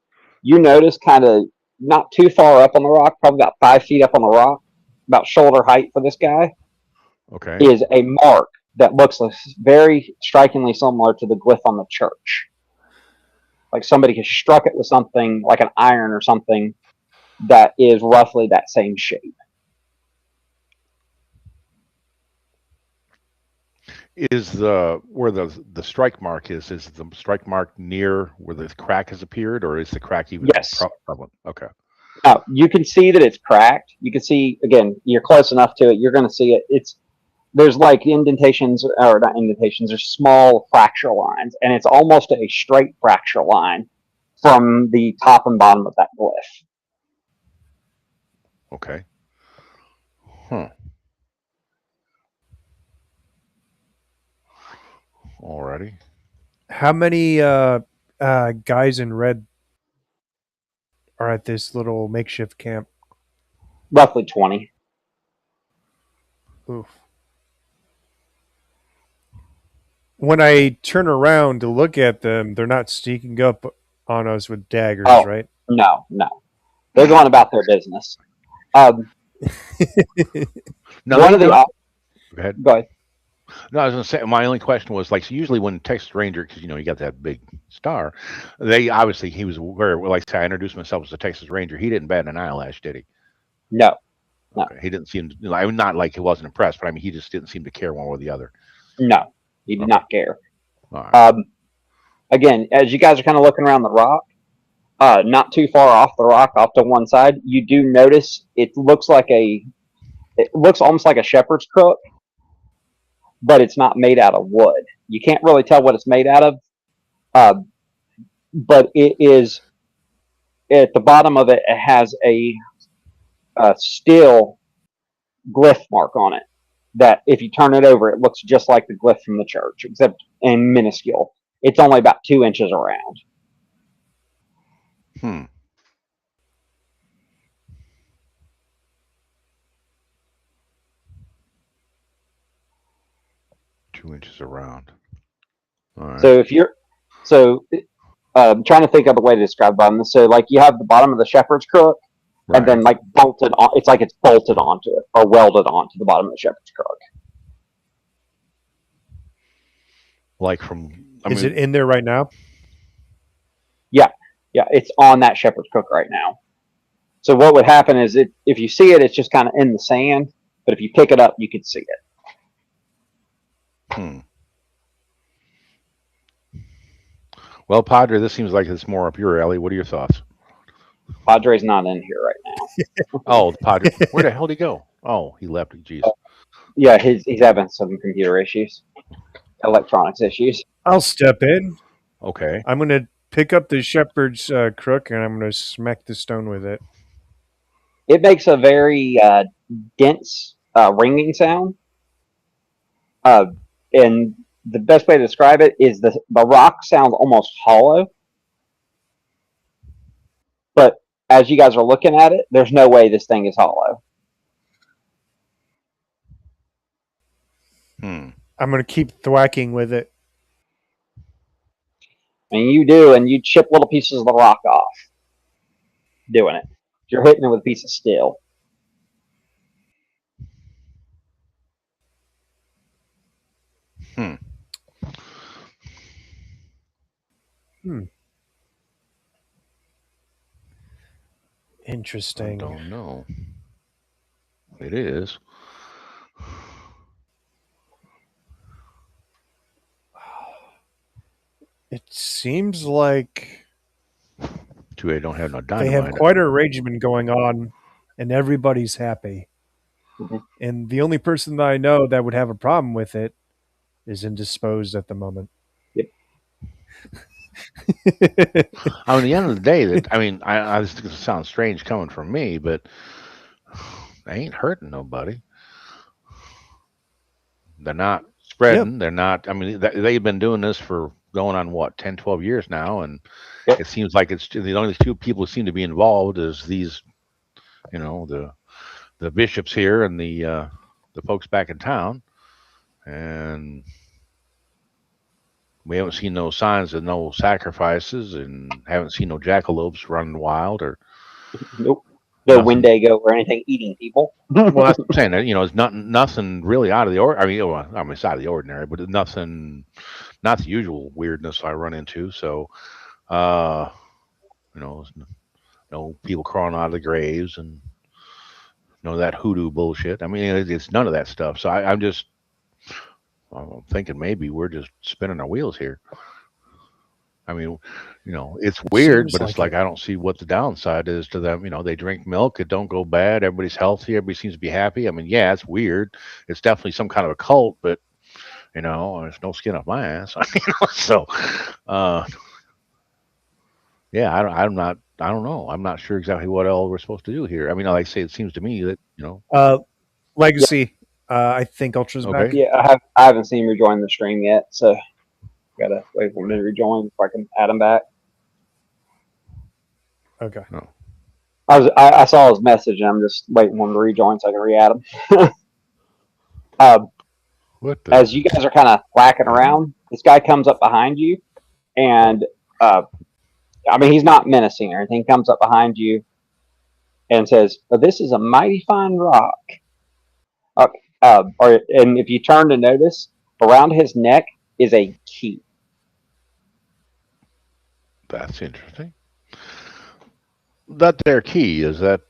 Speaker 1: you notice kind of not too far up on the rock, probably about 5 feet up on the rock, about shoulder height for this guy,
Speaker 5: Okay.
Speaker 1: is a mark that looks very strikingly similar to the glyph on the church. Like somebody has struck it with something like an iron or something that is roughly that same shape.
Speaker 5: Is where the strike mark is the strike mark near where the crack has appeared, or is the crack even
Speaker 1: Yes.
Speaker 5: prevalent? Okay.
Speaker 1: Now, you can see that it's cracked. You can see, again, you're close enough to it, you're going to see it. There's like indentations, or not indentations, there's small fracture lines, and it's almost a straight fracture line from the top and bottom of that glyph.
Speaker 5: Okay. Huh. Alrighty.
Speaker 3: How many guys in red are at this little makeshift camp?
Speaker 1: Roughly 20.
Speaker 3: Oof. When I turn around to look at them, they're not sneaking up on us with daggers,
Speaker 1: Oh.
Speaker 3: right?
Speaker 1: No. They're going about their business.
Speaker 5: Now,
Speaker 1: One of the.
Speaker 5: go ahead.
Speaker 1: Go ahead.
Speaker 5: No, I was going to say my only question was like, so usually when Texas Ranger, because you got that big star, they obviously he was aware. Well, like I introduced myself as a Texas Ranger. He didn't bat an eyelash, did he?
Speaker 1: No.
Speaker 5: Okay. He didn't seem. Not like he wasn't impressed, but I mean, he just didn't seem to care one or the other.
Speaker 1: No. He did not care.
Speaker 5: All right.
Speaker 1: Again, as you guys are kind of looking around the rock, not too far off the rock, off to one side, you do notice it looks almost like a shepherd's crook, but it's not made out of wood. You can't really tell what it's made out of, but it is at the bottom of it. It has a steel glyph mark on it that, if you turn it over, it looks just like the glyph from the church, except in minuscule. It's only about 2 inches around.
Speaker 5: Two inches around. All right.
Speaker 1: I'm trying to think of a way to describe this. So, like, you have the bottom of the shepherd's crook,
Speaker 5: Right.
Speaker 1: and then like bolted on. It's like it's bolted onto it or welded onto the bottom of the shepherd's crook.
Speaker 5: Like from.
Speaker 3: Is it in there right now?
Speaker 1: Yeah, it's on that shepherd's crook right now. So what would happen is, if you see it, it's just kind of in the sand. But if you pick it up, you could see it.
Speaker 5: Well, Padre, this seems like it's more up your alley. What are your thoughts?
Speaker 1: Padre's not in here right now.
Speaker 5: Oh, the Padre. Where the hell did he go? Oh, he left. Jeez.
Speaker 1: Yeah, he's having some computer issues, electronics issues.
Speaker 3: I'll step in.
Speaker 5: Okay.
Speaker 3: I'm going to pick up the shepherd's crook, and I'm going to smack the stone with it.
Speaker 1: It makes a very dense ringing sound. And the best way to describe it is the rock sounds almost hollow. But as you guys are looking at it, there's no way this thing is hollow.
Speaker 3: I'm going to keep thwacking with it.
Speaker 1: And you do, and you chip little pieces of the rock off doing it. You're hitting it with a piece of steel.
Speaker 3: Interesting.
Speaker 5: I don't know. It is.
Speaker 4: It seems like
Speaker 5: 2A don't have no
Speaker 4: they
Speaker 5: dynamite.
Speaker 4: have quite an arrangement going on, and everybody's happy.
Speaker 1: Mhm.
Speaker 4: And the only person that I know that would have a problem with it is indisposed at the moment.
Speaker 1: Yep.
Speaker 5: I mean, at the end of the day, this is gonna sound strange coming from me, but they ain't hurting nobody. They're not spreading. They're not. I mean, they've been doing this for going on what 10, 12 years now, and
Speaker 1: Yep.
Speaker 5: it seems like it's the only two people who seem to be involved is these, the bishops here and the folks back in town, and we haven't seen no signs of no sacrifices, and haven't seen no jackalopes running wild or
Speaker 1: Nope. No
Speaker 5: Nothing.
Speaker 1: Wendigo or anything eating people.
Speaker 5: well, that's what I'm saying. It's nothing really out of the ordinary. I mean, it's out of the ordinary, but nothing, not the usual weirdness I run into. So, no people crawling out of the graves and that hoodoo bullshit. I mean, it's none of that stuff. So I'm thinking maybe we're just spinning our wheels here. I mean, it's weird,
Speaker 4: Seems
Speaker 5: but it's
Speaker 4: like
Speaker 5: like I don't see what the downside is to them. They drink milk, it don't go bad, everybody's healthy, everybody seems to be happy. I mean, yeah, it's weird. It's definitely some kind of a cult, but there's no skin off my ass. So, yeah, I don't know. I'm not sure exactly what all we're supposed to do here. I mean, like I say, it seems to me that
Speaker 4: Legacy. I think Ultra's
Speaker 5: Okay.
Speaker 4: back.
Speaker 1: Yeah, I haven't seen him rejoin the stream yet, so gotta wait for him to rejoin before I can add him back.
Speaker 4: Okay.
Speaker 1: I saw his message and I'm just waiting for him to rejoin so I can re-add him.
Speaker 5: what the
Speaker 1: As you guys are kind of whacking around, this guy comes up behind you, and he's not menacing or anything. Comes up behind you and says, "This is a mighty fine rock." And if you turn to notice, around his neck is a key.
Speaker 5: That's interesting. That there key, is that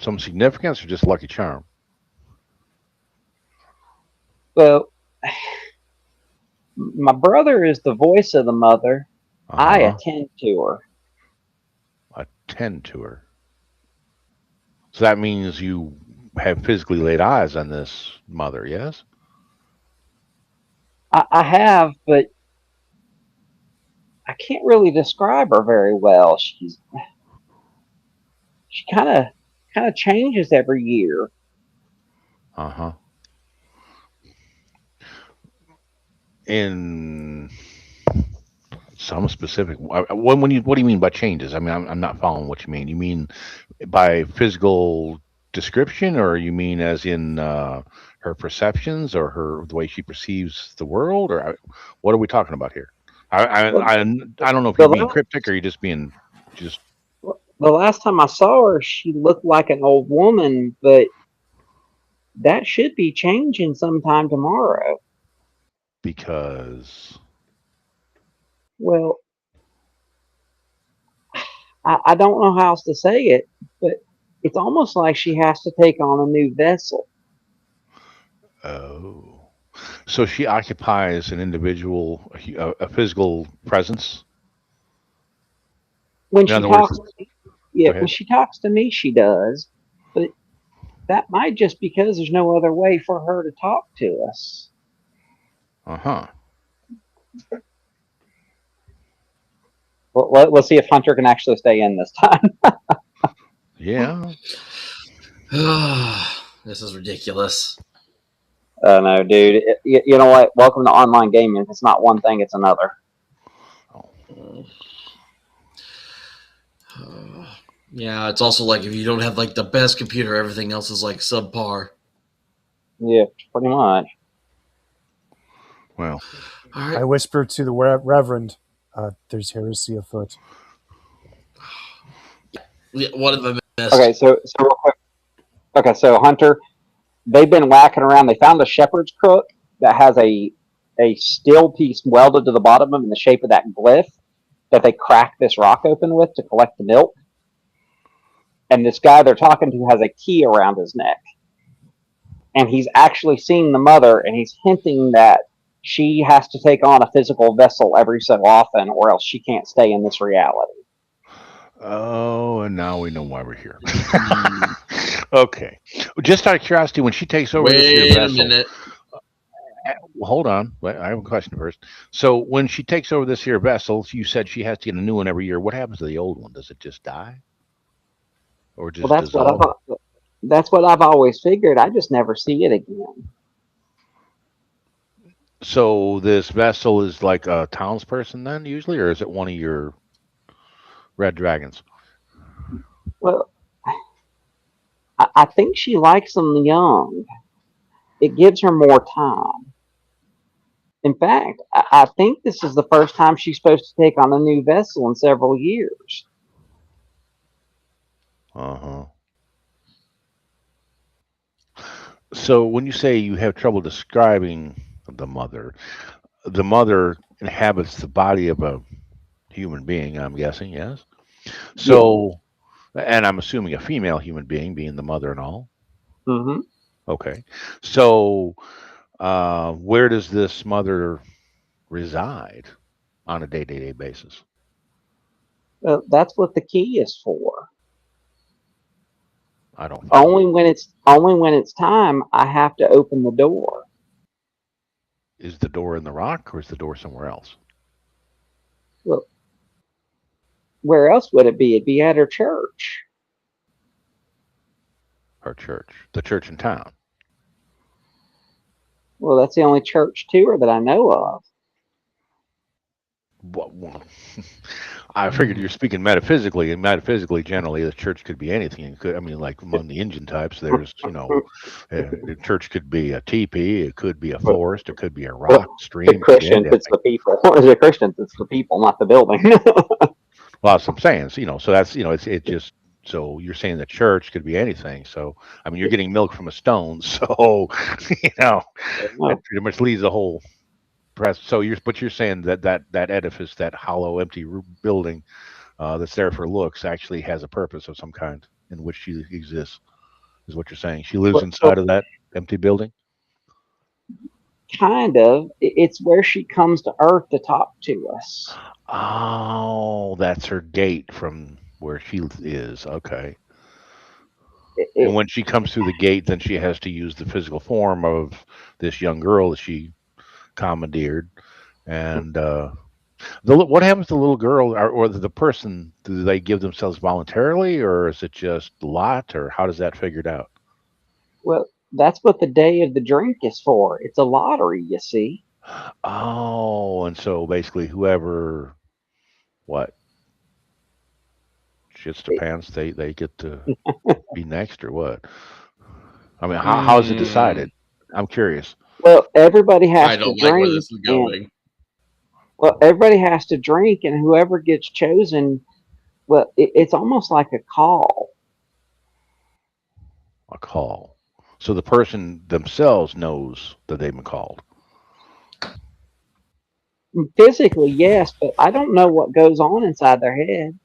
Speaker 5: some significance or just lucky charm?
Speaker 1: Well, my brother is the voice of the mother. I
Speaker 5: Uh-huh.
Speaker 1: attend to her.
Speaker 5: Attend to her. So that means you have physically laid eyes on this mother, yes?
Speaker 1: I have, but I can't really describe her very well. She kind of changes every year.
Speaker 5: Uh-huh. In some specific, what do you mean by changes? I mean, I'm not following what you mean. You mean by physical description, or you mean as in her perceptions, or the way she perceives the world, or what are we talking about here? I don't know if you're being cryptic or you're just being just.
Speaker 1: The last time I saw her, she looked like an old woman, but that should be changing sometime tomorrow.
Speaker 5: Because
Speaker 1: Well, I don't know how else to say it, but it's almost like she has to take on a new vessel.
Speaker 5: oh, so she occupies an individual, a physical presence.
Speaker 1: When
Speaker 5: In
Speaker 1: she
Speaker 5: other
Speaker 1: talks,
Speaker 5: words,
Speaker 1: yeah,
Speaker 5: ahead.
Speaker 1: when she talks to me, she does, but that might just because there's no other way for her to talk to us.
Speaker 5: Uh-huh.
Speaker 1: Well, let's see if Hunter can actually stay in this time.
Speaker 5: Yeah.
Speaker 2: This is ridiculous.
Speaker 1: No, dude. You know what? Welcome to online gaming. It's not one thing; it's another.
Speaker 2: Yeah, it's also like if you don't have like the best computer, everything else is like subpar.
Speaker 1: Yeah, pretty much.
Speaker 5: Well,
Speaker 2: All right.
Speaker 4: I whispered to the Reverend, there's heresy afoot.
Speaker 2: Yeah, what have I missed?
Speaker 1: Okay, so real quick. Okay, so Hunter, they've been whacking around. They found a shepherd's crook that has a steel piece welded to the bottom of it in the shape of that glyph that they cracked this rock open with to collect the milk. And this guy they're talking to has a key around his neck. And he's actually seen the mother, and he's hinting that she has to take on a physical vessel every so often, or else she can't stay in this reality.
Speaker 5: Oh, and now we know why we're here. Okay. Just out of curiosity, when she takes over this here
Speaker 2: Wait a
Speaker 5: vessel,
Speaker 2: minute.
Speaker 5: well, hold on. I have a question first. So when she takes over this here vessel, you said she has to get a new one every year. What happens to the old one? Does it just die, or just
Speaker 1: Well,
Speaker 5: dissolve?
Speaker 1: that's what I've always figured. I just never see it again.
Speaker 5: So this vessel is like a townsperson then, usually, or is it one of your red dragons?
Speaker 1: Well, I think she likes them young. It gives her more time. In fact, I think this is the first time she's supposed to take on a new vessel in several years.
Speaker 5: Uh-huh. So when you say you have trouble describing the mother inhabits the body of a human being, I'm guessing, yes? So, and I'm assuming a female human being the mother and all.
Speaker 1: Mm-hmm.
Speaker 5: Okay. So, where does this mother reside on a day-to-day basis?
Speaker 1: Well, that's what the key is for.
Speaker 5: I don't follow.
Speaker 1: Only when it's time, I have to open the door.
Speaker 5: Is the door in the rock, or is the door somewhere else?
Speaker 1: Well, where else would it be? It'd be at her church.
Speaker 5: Her church, the church in town.
Speaker 1: Well, that's the only church to her that I know of.
Speaker 5: Well, I figured you're speaking metaphysically, and metaphysically, generally, the church could be anything. It could, I mean, like among the Indian types, there's, the church could be a teepee, it could be a forest, it could be a rock, stream.
Speaker 1: The Christians, it's the people. The Christians, it's the people, not the building.
Speaker 5: Well, that's what I'm saying. So that's, it just, so you're saying the church could be anything. So, I mean, you're getting milk from a stone. So, that pretty much leaves the whole press. So you're saying that edifice, that hollow, empty building that's there for looks, actually has a purpose of some kind in which she exists, is what you're saying. She lives inside of that empty building?
Speaker 1: Kind of. It's where she comes to Earth to talk to us.
Speaker 5: Oh, that's her gate from where she is. Okay. And when she comes through the gate, then she has to use the physical form of this young girl that she commandeered. And what happens to the little girl or the person? Do they give themselves voluntarily, or is it just lot, or how does that figured out?
Speaker 1: Well, that's what the day of the drink is for. It's a lottery, you see.
Speaker 5: Oh, and so basically whoever, shits the pants, they get to be next, or what? I mean, how is it decided? I'm curious.
Speaker 1: Well, everybody has
Speaker 2: I
Speaker 1: to
Speaker 2: don't
Speaker 1: drink.
Speaker 2: like where this is going.
Speaker 1: Well, everybody has to drink, and whoever gets chosen, well, it's almost like a call.
Speaker 5: A call. So the person themselves knows that they've been called.
Speaker 1: Physically, yes, but I don't know what goes on inside their head.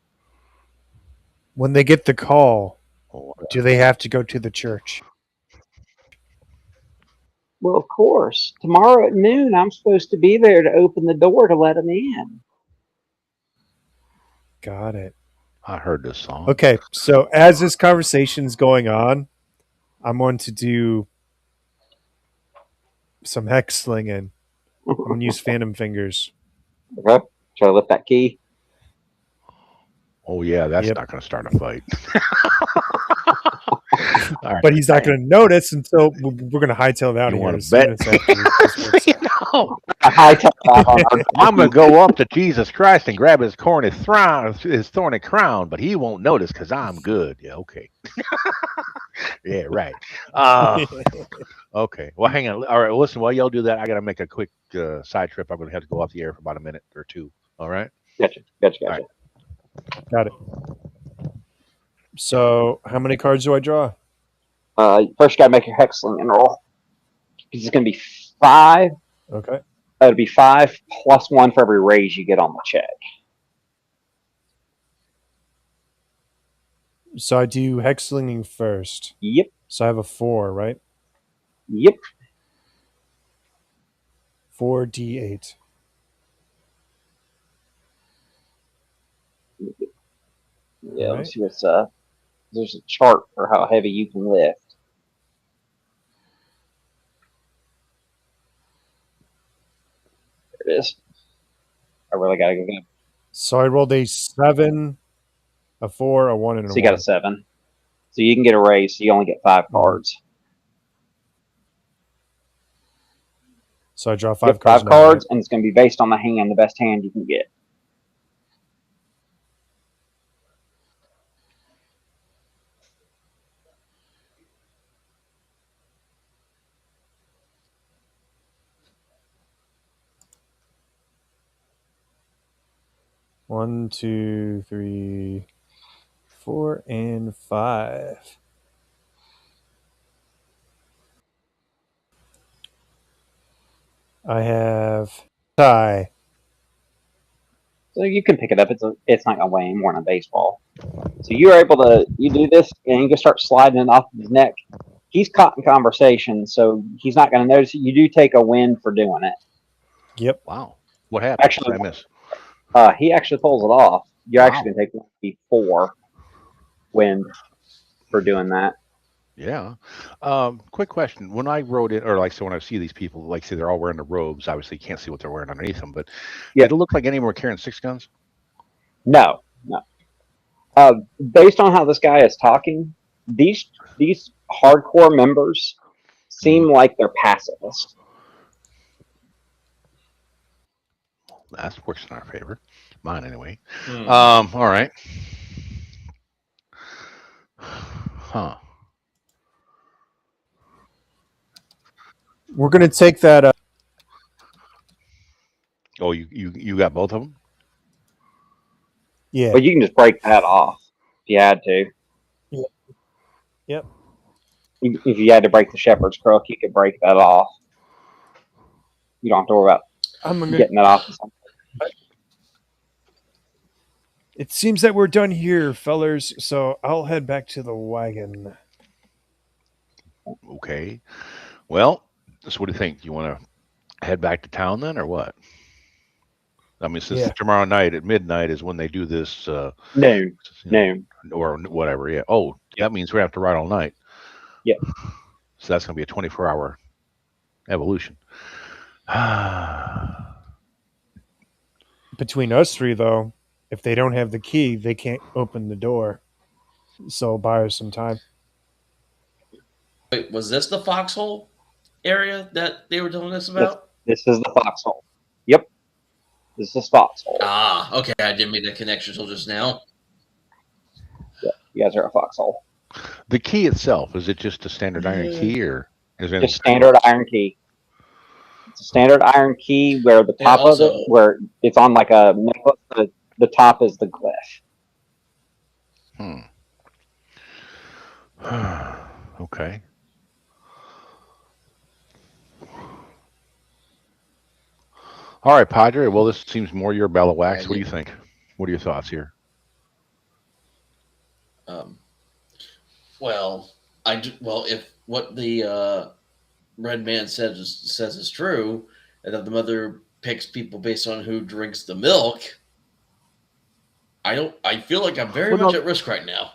Speaker 3: When they get the call, do they have to go to the church?
Speaker 1: Well, of course. Tomorrow at noon, I'm supposed to be there to open the door to let them in.
Speaker 3: Got it.
Speaker 5: I heard this song.
Speaker 3: Okay, so as this conversation's going on, I'm going to do some hex slinging. I'm going to use Phantom Fingers.
Speaker 1: Okay. Try to lift that key.
Speaker 5: Oh, yeah, that's not going to start a fight.
Speaker 3: Right. But he's not going to notice until we're going to hightail it out here.
Speaker 5: I'm going to go up to Jesus Christ and grab his thorny crown, but he won't notice because I'm good. Yeah, okay. Yeah, right. Okay. Well, hang on. All right. Well, listen, while y'all do that, I got to make a quick side trip. I'm going to have to go off the air for about a minute or two. All right?
Speaker 1: Gotcha.
Speaker 5: Right.
Speaker 3: Got it. So, how many cards do I draw?
Speaker 1: First, you got to make your hex slinging roll. It's going to be 5.
Speaker 3: Okay.
Speaker 1: It'll be 5 plus 1 for every raise you get on the check.
Speaker 3: So I do hex slinging first.
Speaker 1: Yep.
Speaker 3: So I have a 4, right?
Speaker 1: Yep.
Speaker 4: 4d8.
Speaker 1: Yeah,
Speaker 4: All
Speaker 1: let's
Speaker 4: right.
Speaker 1: see what's there's a chart for how heavy you can lift. There it is. I really gotta go get.
Speaker 4: So I rolled a 7, a 4, a 1, and a
Speaker 1: So you got
Speaker 4: 1.
Speaker 1: a 7. So you can get a raise. So you only get 5 cards.
Speaker 4: So I draw
Speaker 1: You
Speaker 4: 5
Speaker 1: get
Speaker 4: cards.
Speaker 1: 5 cards, and it's going to be based on the hand, the best hand you can get.
Speaker 4: One, 2, 3, 4, and 5. I have tie.
Speaker 1: So you can pick it up. It's not going to weigh any more than a baseball. So you're able to do this, and you can start sliding it off of his neck. He's caught in conversation, so he's not going to notice it. You do take a win for doing it.
Speaker 4: Yep.
Speaker 5: Wow. What happened?
Speaker 1: Actually,
Speaker 5: Did I miss?
Speaker 1: he actually pulls it off. You're
Speaker 5: Wow.
Speaker 1: actually going to take 4 win for doing that.
Speaker 5: Yeah. Quick question. When I wrote it, or like, so when I see these people, like, say they're all wearing the robes, obviously you can't see what they're wearing underneath them, but
Speaker 1: Yeah.
Speaker 5: did it look like any were carrying 6 guns?
Speaker 1: No. Based on how this guy is talking, these hardcore members seem like they're pacifists.
Speaker 5: That works in our favor. Mine, anyway.
Speaker 2: Hmm.
Speaker 5: All right. Huh.
Speaker 4: We're going to take that.
Speaker 5: Oh, you got both of them?
Speaker 4: Yeah.
Speaker 1: But you can just break that off if you had to.
Speaker 4: Yep.
Speaker 1: If you had to break the shepherd's crook, you could break that off. You don't have to worry about getting that off.
Speaker 4: It seems that we're done here, fellers. So I'll head back to the wagon.
Speaker 5: Okay. Well, so what do you think? Do you want to head back to town then, or what? I mean, since tomorrow night at midnight is when they do this.
Speaker 1: Noon.
Speaker 5: Or whatever. Yeah. Oh, that means we have to ride all night.
Speaker 1: Yep.
Speaker 5: So that's going to be a 24-hour evolution.
Speaker 4: Between us 3, though, if they don't have the key, they can't open the door. So buy us some time.
Speaker 2: Wait, was this the foxhole area that they were telling us about?
Speaker 1: This is the foxhole. Yep. This is foxhole.
Speaker 2: Ah, okay. I didn't make that connection until just now.
Speaker 1: Yeah, you guys are a foxhole.
Speaker 5: The key itself, is it just a standard iron key, or is there
Speaker 1: just standard iron key? It's a standard iron key where the top of it, where it's on like a necklace, the top is the glyph.
Speaker 5: Okay. All right, Padre. Well, this seems more your bell of wax. What do you think? What are your thoughts here?
Speaker 2: If what the red man says is true, and that the mother picks people based on who drinks the milk, I feel like I'm very much at risk right now.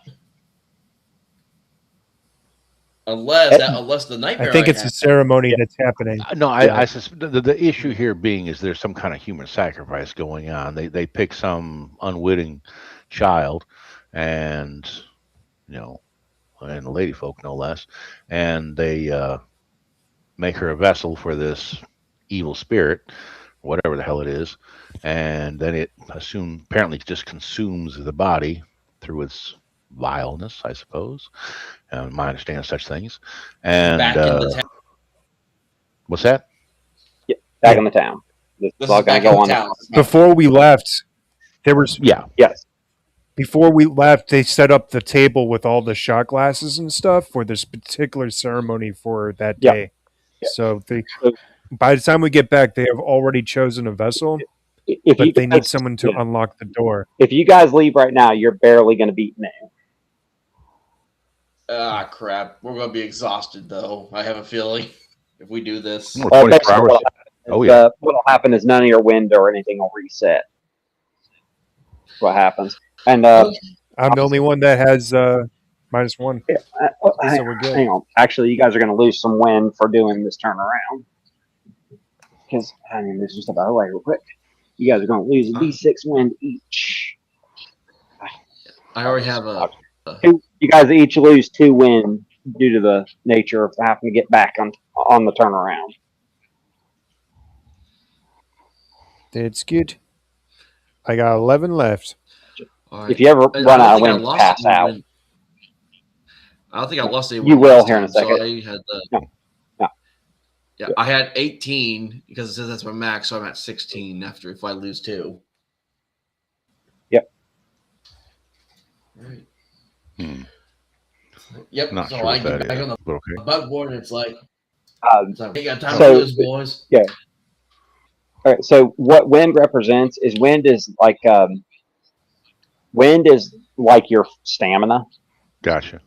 Speaker 2: Unless the nightmare.
Speaker 4: I think it's a ceremony that's happening.
Speaker 5: No, I suspect the issue here being is there's some kind of human sacrifice going on. They pick some unwitting child, and and the lady folk no less, and they make her a vessel for this evil spirit, whatever the hell it is, and then it apparently just consumes the body through its vileness, I suppose. My understanding of such things. And
Speaker 2: back in the town.
Speaker 5: What's that?
Speaker 1: Yeah, back in the town. This is all going to go on.
Speaker 2: Town.
Speaker 4: Before we left, there was
Speaker 1: yes.
Speaker 4: Before we left, they set up the table with all the shot glasses and stuff for this particular ceremony for that day. Yep. So by the time we get back, they have already chosen a vessel, but they need someone to unlock the door.
Speaker 1: If you guys leave right now, you're barely going to beat me.
Speaker 2: Ah, crap. We're going to be exhausted, though. I have a feeling if we do this.
Speaker 5: 24 hours. Oh, yeah.
Speaker 1: What'll happen is none of your wind or anything will reset. That's what happens. And
Speaker 4: I'm the only one that has -1. So we're good.
Speaker 1: hang on. Actually, you guys are going to lose some wind for doing this turnaround. Because this is just about way real quick. You guys are going to lose a D6 wind each.
Speaker 2: I already have a.
Speaker 1: You guys each lose 2 wind due to the nature of having to get back on the turnaround.
Speaker 4: That's good. I got 11 left.
Speaker 2: Right.
Speaker 1: If you ever run out of wind, pass out.
Speaker 2: I don't think I lost any
Speaker 1: You
Speaker 2: wind
Speaker 1: will
Speaker 2: last
Speaker 1: here in a
Speaker 2: time, so
Speaker 1: second.
Speaker 2: I had
Speaker 1: No.
Speaker 2: Yeah, I had 18 because it says that's my max, so I'm at 16 after if I lose 2.
Speaker 1: Yep.
Speaker 2: Right.
Speaker 5: Hmm.
Speaker 2: Yep.
Speaker 5: Not
Speaker 2: so
Speaker 5: sure
Speaker 2: I
Speaker 5: what
Speaker 2: get
Speaker 5: that
Speaker 2: back
Speaker 5: is,
Speaker 2: on the
Speaker 5: but okay.
Speaker 2: bug board, and it's like, we got time
Speaker 1: so-
Speaker 2: for this, boys.
Speaker 1: Yeah. All right. So what wind represents is wind is like your stamina.
Speaker 5: Gotcha.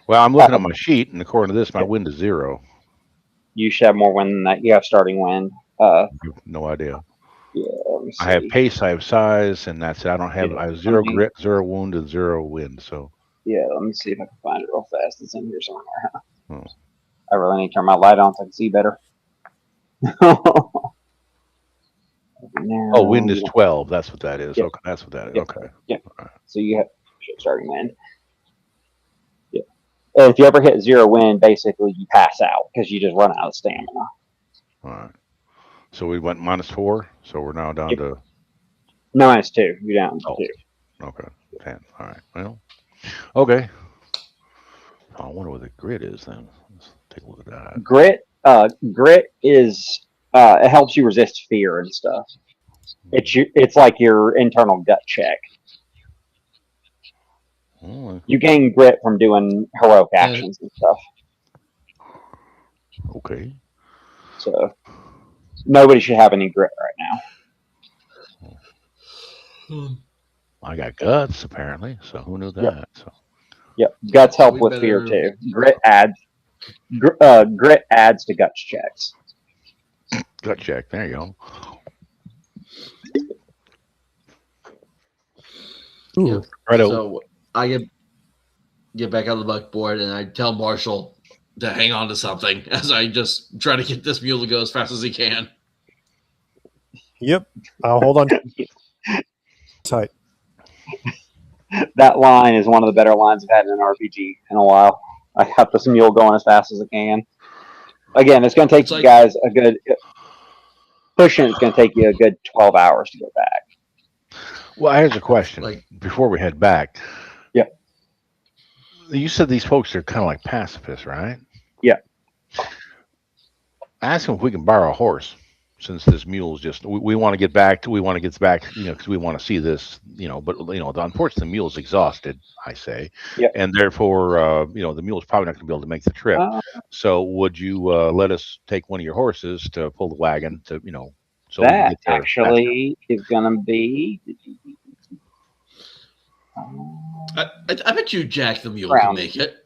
Speaker 5: Well, I'm looking at my sheet, and according to this, my wind is 0.
Speaker 1: You should have more wind than that. You have starting wind.
Speaker 5: No idea.
Speaker 1: Yeah. Let me see.
Speaker 5: I have pace, I have size, and that's it. I don't have.
Speaker 1: Yeah.
Speaker 5: I have 0 grit, 0 wound, and 0 wind. So
Speaker 1: Yeah. Let me see if I can find it real fast. It's in here somewhere.
Speaker 5: Oh.
Speaker 1: I really need to turn my light on so I can see better.
Speaker 5: oh, wind is 12. That's what that is.
Speaker 1: Yep.
Speaker 5: Okay, that's what that is.
Speaker 1: Yep.
Speaker 5: Okay.
Speaker 1: So you have starting wind. Yeah. And if you ever hit 0 wind, basically you pass out because you just run out of stamina.
Speaker 5: All right. So we went -4. So we're now down
Speaker 1: Yep.
Speaker 5: to
Speaker 1: No, it's 2. You're down to 2.
Speaker 5: okay 10. All right. Well, okay. I wonder what the grid is then. Let's take a look at that.
Speaker 1: Grit is it helps you resist fear and stuff. It's like your internal gut check.
Speaker 5: Oh,
Speaker 1: You gain grit from doing heroic actions and stuff.
Speaker 5: okay.
Speaker 1: So nobody should have any grit right now.
Speaker 5: I got guts apparently. So who knew that?
Speaker 1: Yep.
Speaker 5: So
Speaker 1: Yep, guts help
Speaker 2: We
Speaker 1: with fear
Speaker 2: better-
Speaker 1: too. Grit adds to guts checks.
Speaker 5: gut check. There you go.
Speaker 2: Yep.
Speaker 5: Right.
Speaker 2: So I get back on the buck board, and I tell Marshall to hang on to something as I just try to get this mule to go as fast as he can.
Speaker 4: Yep. I'll hold on tight.
Speaker 1: That line is one of the better lines I've had in an RPG in a while. I got this mule going as fast as I can. Again, it's going to take
Speaker 2: It's
Speaker 1: you
Speaker 2: like-
Speaker 1: guys a good pushing. It's going to take you a good 12 hours to go back.
Speaker 5: Well, here's a question.
Speaker 2: Like-
Speaker 5: Before we head back.
Speaker 1: Yep.
Speaker 5: You said these folks are kind of like pacifists, right?
Speaker 1: Yeah.
Speaker 5: Ask them if we can borrow a horse, since this mule's just. We want to get back. Because we want to see this. But unfortunately, the mule's exhausted. I say.
Speaker 1: Yep.
Speaker 5: And therefore, the mule's probably not going to be able to make the trip. So, would you let us take one of your horses to pull the wagon to So we can
Speaker 1: That
Speaker 5: get there
Speaker 1: actually is going to be.
Speaker 2: I bet you Jack the mule
Speaker 1: Round.
Speaker 2: can make it.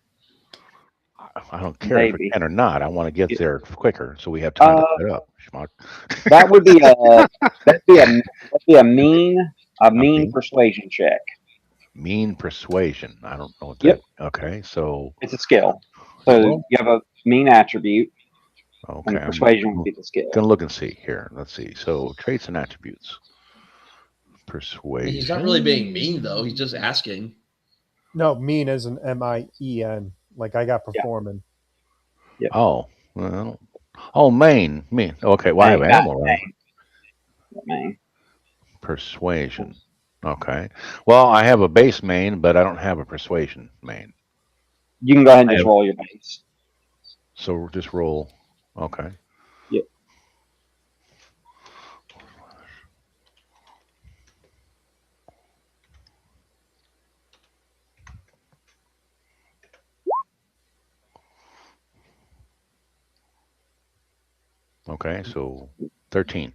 Speaker 5: I don't care if
Speaker 1: Maybe.
Speaker 5: it can or not. I want to get there quicker, so we have time to set up. Schmuck.
Speaker 1: That would be a mean
Speaker 5: mean?
Speaker 1: persuasion check.
Speaker 5: Mean persuasion. I don't know what that.
Speaker 1: Yep.
Speaker 5: Okay, so
Speaker 1: It's a skill. So you have a mean attribute,
Speaker 5: okay,
Speaker 1: and
Speaker 5: I'm
Speaker 1: persuasion would be the skill.
Speaker 5: gonna look and see here. Let's see. So traits and attributes. Persuasion.
Speaker 2: He's not really being mean though. He's just asking.
Speaker 4: No, mean as an MIEN. Like I got performing.
Speaker 5: Oh well. Oh, mean. Okay. Well, I have
Speaker 1: Main,
Speaker 5: animal. Right?
Speaker 1: Main.
Speaker 5: Persuasion. Okay. Well, I have a base main, but I don't have a persuasion main.
Speaker 1: You can go ahead and just roll your base.
Speaker 5: So we'll just roll. Okay.
Speaker 1: Yep.
Speaker 5: Okay, so 13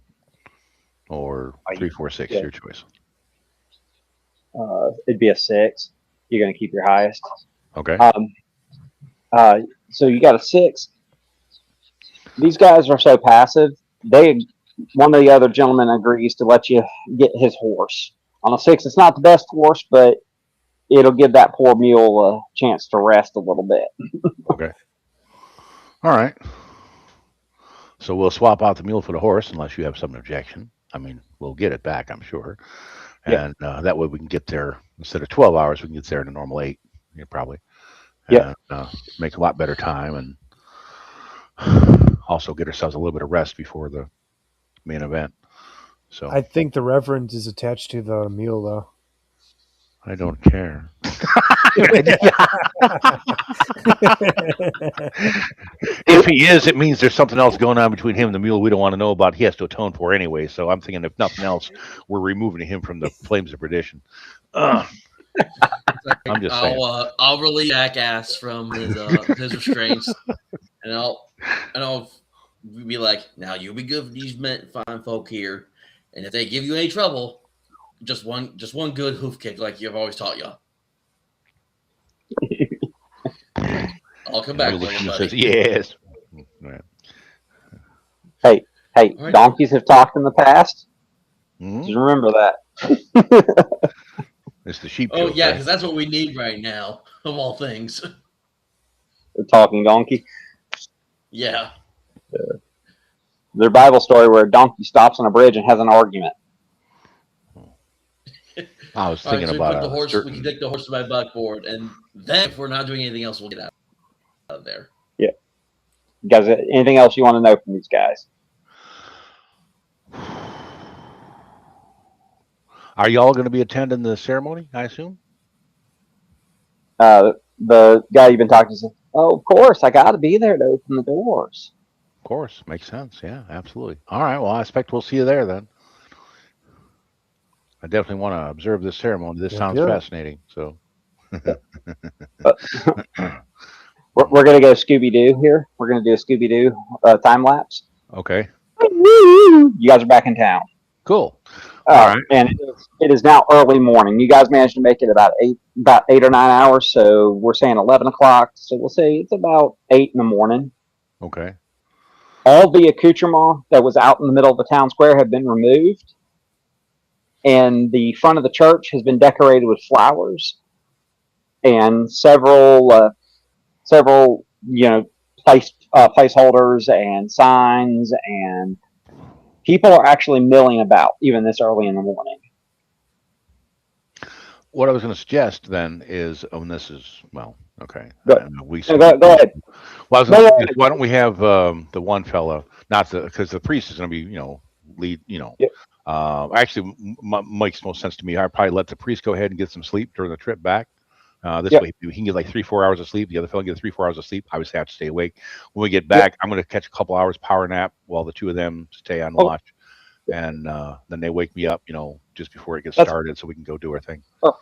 Speaker 5: or 3, 4, 6,
Speaker 1: Yeah.
Speaker 5: your choice.
Speaker 1: It'd be a 6. You're going to keep your highest.
Speaker 5: Okay.
Speaker 1: So you got a 6. These guys are so passive one of the other gentlemen agrees to let you get his horse. On a 6, it's not the best horse, but it'll give that poor mule a chance to rest a little bit.
Speaker 5: Okay. All right. So we'll swap out the mule for the horse unless you have some objection. I mean, we'll get it back, I'm sure.
Speaker 1: Yeah.
Speaker 5: And that way we can get there instead of 12 hours, we can get there in a normal 8, probably.
Speaker 1: Yeah.
Speaker 5: And make a lot better time and also get ourselves a little bit of rest before the main event. So
Speaker 3: I think the reverend is attached to the mule, though.
Speaker 5: I don't care. If he is, it means there's something else going on between him and the mule we don't want to know about. He has to atone for anyway. So I'm thinking, if nothing else, we're removing him from the flames of perdition. I'm just saying.
Speaker 2: I'll relieve Jackass from his restraints, and I'll be like, now you'll be good for these fine folk here, and if they give you any trouble, just one good hoof kick like you've always taught you. I'll come back.
Speaker 5: Says, yes. Right.
Speaker 1: Hey,
Speaker 2: right.
Speaker 1: Donkeys have talked in the past.
Speaker 5: Mm-hmm.
Speaker 1: Just remember that.
Speaker 5: It's the sheep.
Speaker 2: Oh
Speaker 5: joke,
Speaker 2: yeah,
Speaker 5: right?
Speaker 2: because that's what we need right now, of all things.
Speaker 1: The talking donkey.
Speaker 2: Yeah.
Speaker 1: Their Bible story where a donkey stops on a bridge and has an argument.
Speaker 5: I was thinking about
Speaker 2: the horse. We can take the horse to my buckboard, and then if we're not doing anything else, we'll get out of there.
Speaker 1: Yeah. You guys, anything else you want to know from these guys?
Speaker 5: Are y'all going to be attending the ceremony, I assume?
Speaker 1: The guy you've been talking to said, "Oh, of course, I got to be there to open the doors."
Speaker 5: Of course. Makes sense. Yeah, absolutely. All right. Well, I expect we'll see you there then. I definitely want to observe this ceremony. This sounds fascinating. So
Speaker 1: we're going to go Scooby-Doo here. We're going to do a Scooby-Doo time lapse.
Speaker 5: Okay.
Speaker 1: You guys are back in town.
Speaker 5: Cool. All right.
Speaker 1: And it is now early morning. You guys managed to make it about 8 or 9 hours. So we're saying 11 o'clock. So we'll say it's about 8 in the morning.
Speaker 5: Okay.
Speaker 1: All the accoutrement that was out in the middle of the town square have been removed. And the front of the church has been decorated with flowers and several placeholders and signs, and people are actually milling about even this early in the morning.
Speaker 5: What I was going to suggest then is, and this is, well, okay.
Speaker 1: Go ahead.
Speaker 5: Well, why don't we have the one fellow, because the priest is going to be, lead,
Speaker 1: Yep.
Speaker 5: Actually, makes most sense to me. I'd probably let the priest go ahead and get some sleep during the trip back. This way, he can get like 3-4 hours of sleep. The other fellow can get 3-4 hours of sleep. Obviously, I have to stay awake. When we get back, I'm going to catch a couple hours power nap while the two of them stay on watch. And then they wake me up, just before it gets started so we can go do our thing.
Speaker 1: Oh,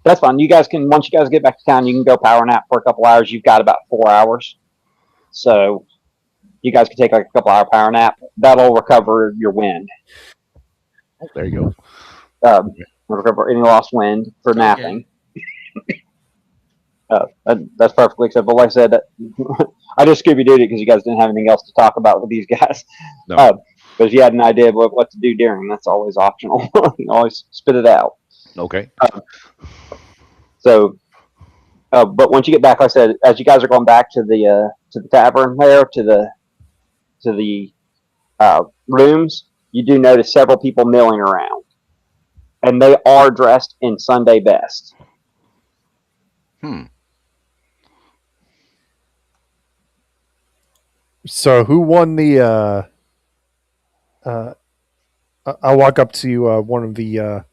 Speaker 1: that's fine. Once you guys get back to town, you can go power nap for a couple hours. You've got about 4 hours. So you guys can take like a couple hour power nap. That'll recover your wind.
Speaker 5: Oh, there you go.
Speaker 1: Recover any lost wind for napping. That's perfectly acceptable. Like I said, I just Scooby-Dooed it because you guys didn't have anything else to talk about with these guys.
Speaker 5: No.
Speaker 1: But if you had an idea of what to do during, that's always optional. You can always spit it out.
Speaker 5: Okay.
Speaker 1: But once you get back, like I said, as you guys are going back to the tavern there, to the rooms, you do notice several people milling around, and they are dressed in Sunday best.
Speaker 3: So who won the? I walk up to one of the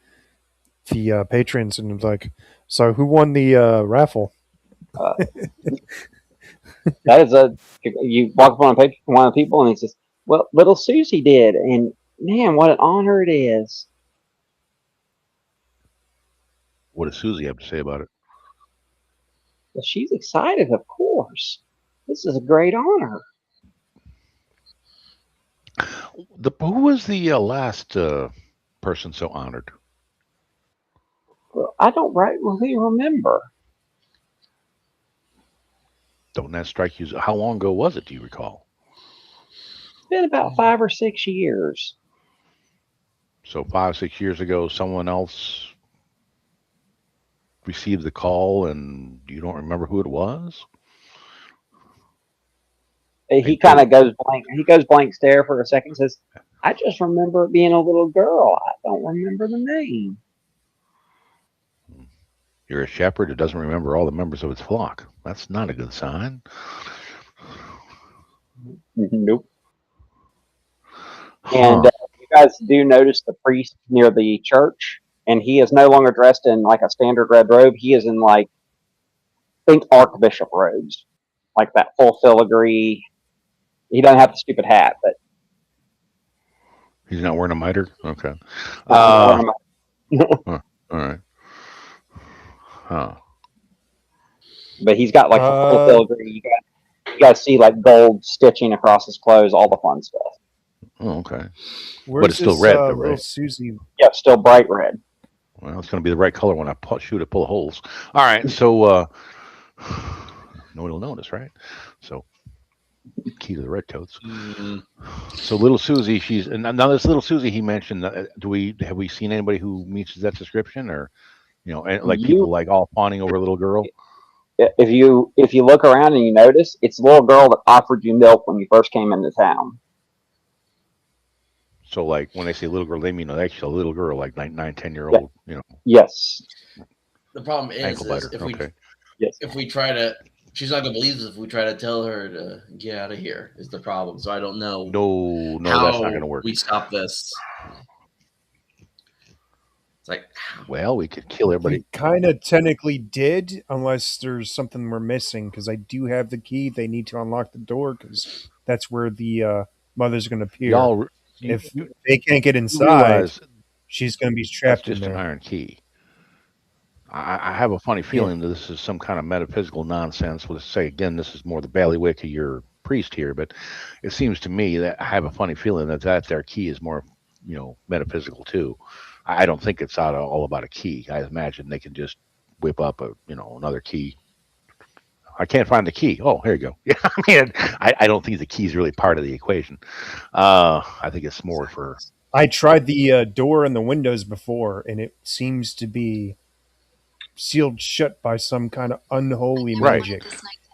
Speaker 3: patrons and I'm like, so who won the raffle?
Speaker 1: That is you walk up on one of the people and he says, "Well, little Susie did, and man, what an honor it is."
Speaker 5: What does Susie have to say about it?
Speaker 1: Well, she's excited, of course. This is a great honor.
Speaker 5: Who was the last person so honored?
Speaker 1: Well, I don't really remember.
Speaker 5: Don't that strike you? How long ago was it? Do you recall?
Speaker 1: been about 5 or 6 years.
Speaker 5: So 5-6 years ago, someone else received the call, and you don't remember who it was.
Speaker 1: He kind of goes blank. He goes blank stare for a second. Says, "I just remember it being a little girl. I don't remember the name."
Speaker 5: You're a shepherd who doesn't remember all the members of its flock. That's not a good sign.
Speaker 1: Nope. And you guys do notice the priest near the church, and he is no longer dressed in like a standard red robe. He is in like, think archbishop robes, like that full filigree. He doesn't have the stupid hat, but
Speaker 5: He's not wearing a mitre? Okay.
Speaker 1: all
Speaker 5: All right. Huh.
Speaker 1: but he's got like a full filigree. You guys see like gold stitching across his clothes, all the fun stuff.
Speaker 5: Oh, okay.
Speaker 4: Where's
Speaker 5: it's still
Speaker 4: this,
Speaker 5: red, though,
Speaker 4: little
Speaker 5: right?
Speaker 4: Susie?
Speaker 1: Yeah, still bright red.
Speaker 5: Well, it's going to be the right color when I shoot it full of holes. All right. So, nobody will notice, right? So, key to the redcoats. So, little Susie, and now this little Susie he mentioned. Have we seen anybody who meets that description, or like people like all fawning over a little girl?
Speaker 1: If you look around and you notice, it's the little girl that offered you milk when you first came into town.
Speaker 5: So, like when they say little girl, they mean actually a little girl, like 9-10-year-old.
Speaker 1: Yes.
Speaker 2: The problem is
Speaker 5: Ankle biter.
Speaker 2: if we try to, she's not gonna believe us if we try to tell her to get out of here. Is the problem? So I don't know.
Speaker 5: No,
Speaker 2: how
Speaker 5: that's not gonna work.
Speaker 2: We stop this. It's like,
Speaker 5: well, we could kill everybody.
Speaker 4: We kind of technically did, unless there's something we're missing. Because I do have the key. They need to unlock the door because that's where the mother's going to appear.
Speaker 5: Y'all,
Speaker 4: if they can't get inside, she's going to be trapped in
Speaker 5: just
Speaker 4: there.
Speaker 5: An iron key. I have a funny feeling that this is some kind of metaphysical nonsense. Let's say again, this is more the bailiwick of your priest here, but it seems to me that I have a funny feeling that their key is more, metaphysical too. I don't think it's all about a key. I imagine they can just whip up another key. I can't find the key. Oh, here you go. Yeah, I don't think the key is really part of the equation. I think it's more for.
Speaker 4: I tried the door and the windows before, and it seems to be sealed shut by some kind of unholy magic.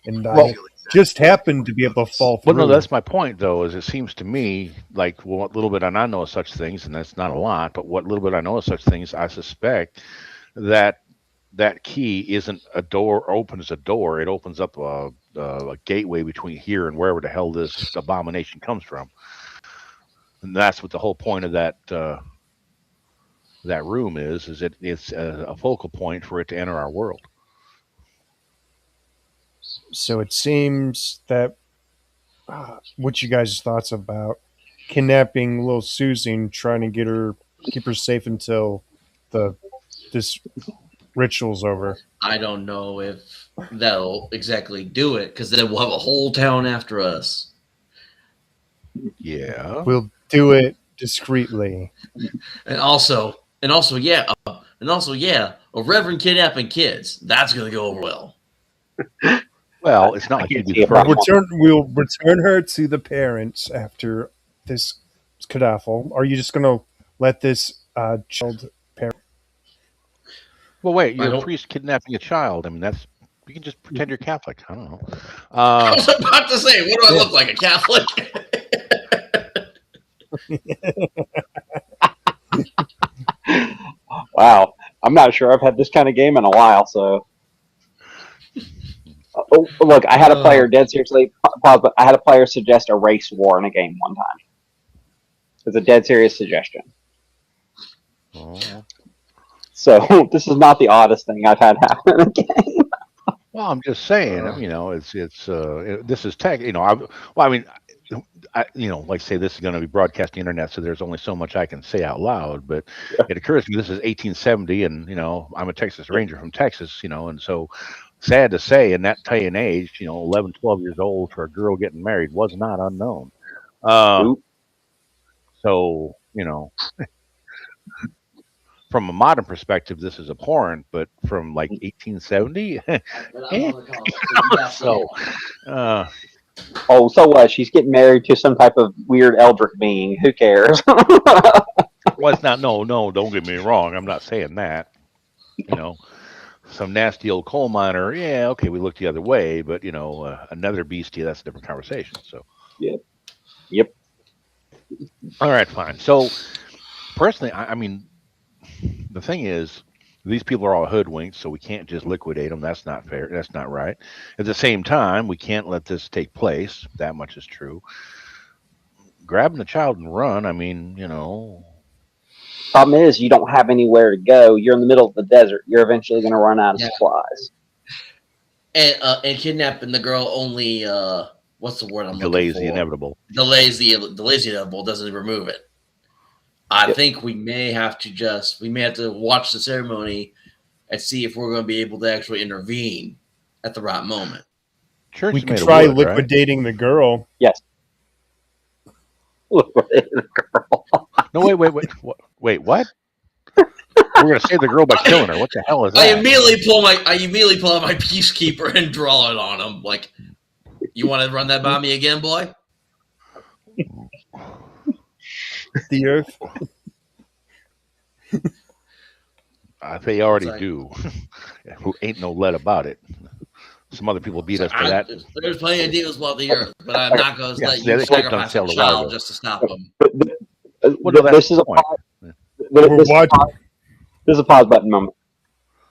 Speaker 4: And I just happened to be able to fall through.
Speaker 5: Well, no, that's my point, though, is it seems to me like what little bit I know of such things, and that's not a lot, but what little bit I know of such things, I suspect that key isn't a door, opens a door. It opens up a gateway between here and wherever the hell this abomination comes from. And that's what the whole point of that room is it's a focal point for it to enter our world.
Speaker 4: So it seems that what's you guys' thoughts about kidnapping little Susie and trying to keep her safe until this ritual's over?
Speaker 2: I don't know if that'll exactly do it, because then we'll have a whole town after us.
Speaker 5: Yeah,
Speaker 4: we'll do it discreetly.
Speaker 2: And also, yeah, a reverend kidnapping kids. That's gonna go over well.
Speaker 5: Well, it's not like you'd be the first.
Speaker 4: We'll return her to the parents after this cadaffle. Are you just going to let this child parent?
Speaker 5: Well, wait, you're a priest kidnapping a child. I mean, you can just pretend you're Catholic. I don't know. I
Speaker 2: was about to say, what do I look like, a Catholic?
Speaker 1: Wow, I'm not sure I've had this kind of game in a while, so. Oh, look, I had a player dead seriously. Pause, but I had a player suggest a race war in a game one time. It's a dead serious suggestion.
Speaker 5: Oh.
Speaker 1: So this is not the oddest thing I've had happen in a game.
Speaker 5: Well, I'm just saying, this is tech. Like say this is going to be broadcast on the internet, so there's only so much I can say out loud. But it occurs to me this is 1870, and I'm a Texas Ranger from Texas, and so. Sad to say, in that day and age, 11, 12 years old for a girl getting married was not unknown. So, from a modern perspective, this is abhorrent, but from like 1870,
Speaker 1: Oh, so what? She's getting married to some type of weird eldritch being. Who cares?
Speaker 5: Well, it's not. No, don't get me wrong. I'm not saying that. You know, some nasty old coal miner. Yeah, okay, we look the other way, but another beastie. That's a different conversation. So.
Speaker 1: Yep.
Speaker 5: All right, fine. So, personally, I mean, the thing is, these people are all hoodwinked, so we can't just liquidate them. That's not fair. That's not right. At the same time, we can't let this take place. That much is true. Grabbing the child and run. I mean,
Speaker 1: Problem is, you don't have anywhere to go. You're in the middle of the desert. You're eventually going to run out of
Speaker 2: Yeah.
Speaker 1: supplies.
Speaker 2: And kidnapping the girl only what's the word I'm
Speaker 5: delays
Speaker 2: looking for?
Speaker 5: the inevitable.
Speaker 2: Delays the inevitable, doesn't remove it. I
Speaker 1: Yep.
Speaker 2: think we may have to watch the ceremony and see if we're going to be able to actually intervene at the right moment.
Speaker 5: Church
Speaker 3: We
Speaker 5: is
Speaker 3: could
Speaker 5: made of
Speaker 3: try
Speaker 5: wood, right?
Speaker 3: liquidating the girl.
Speaker 1: Yes. Liquidating the girl.
Speaker 5: No, wait, what? We're gonna save the girl by killing her. What the hell is that?
Speaker 2: I immediately pull out my peacekeeper and draw it on him. Like, you want to run that by me again, boy?
Speaker 3: The earth.
Speaker 5: I think you already
Speaker 2: Sorry.
Speaker 5: do. Who ain't no lead about it. Some other people beat us for that.
Speaker 2: There's plenty of deals about the earth, but I'm not going to
Speaker 5: Yeah,
Speaker 2: let
Speaker 5: see,
Speaker 2: you
Speaker 5: they clicked on
Speaker 2: sacrifice
Speaker 5: sell
Speaker 2: a
Speaker 5: a while
Speaker 2: child
Speaker 5: ago.
Speaker 2: just to stop them.
Speaker 5: Well, no, that's
Speaker 1: This is
Speaker 5: the
Speaker 1: a
Speaker 5: point.
Speaker 1: this is a pause button moment.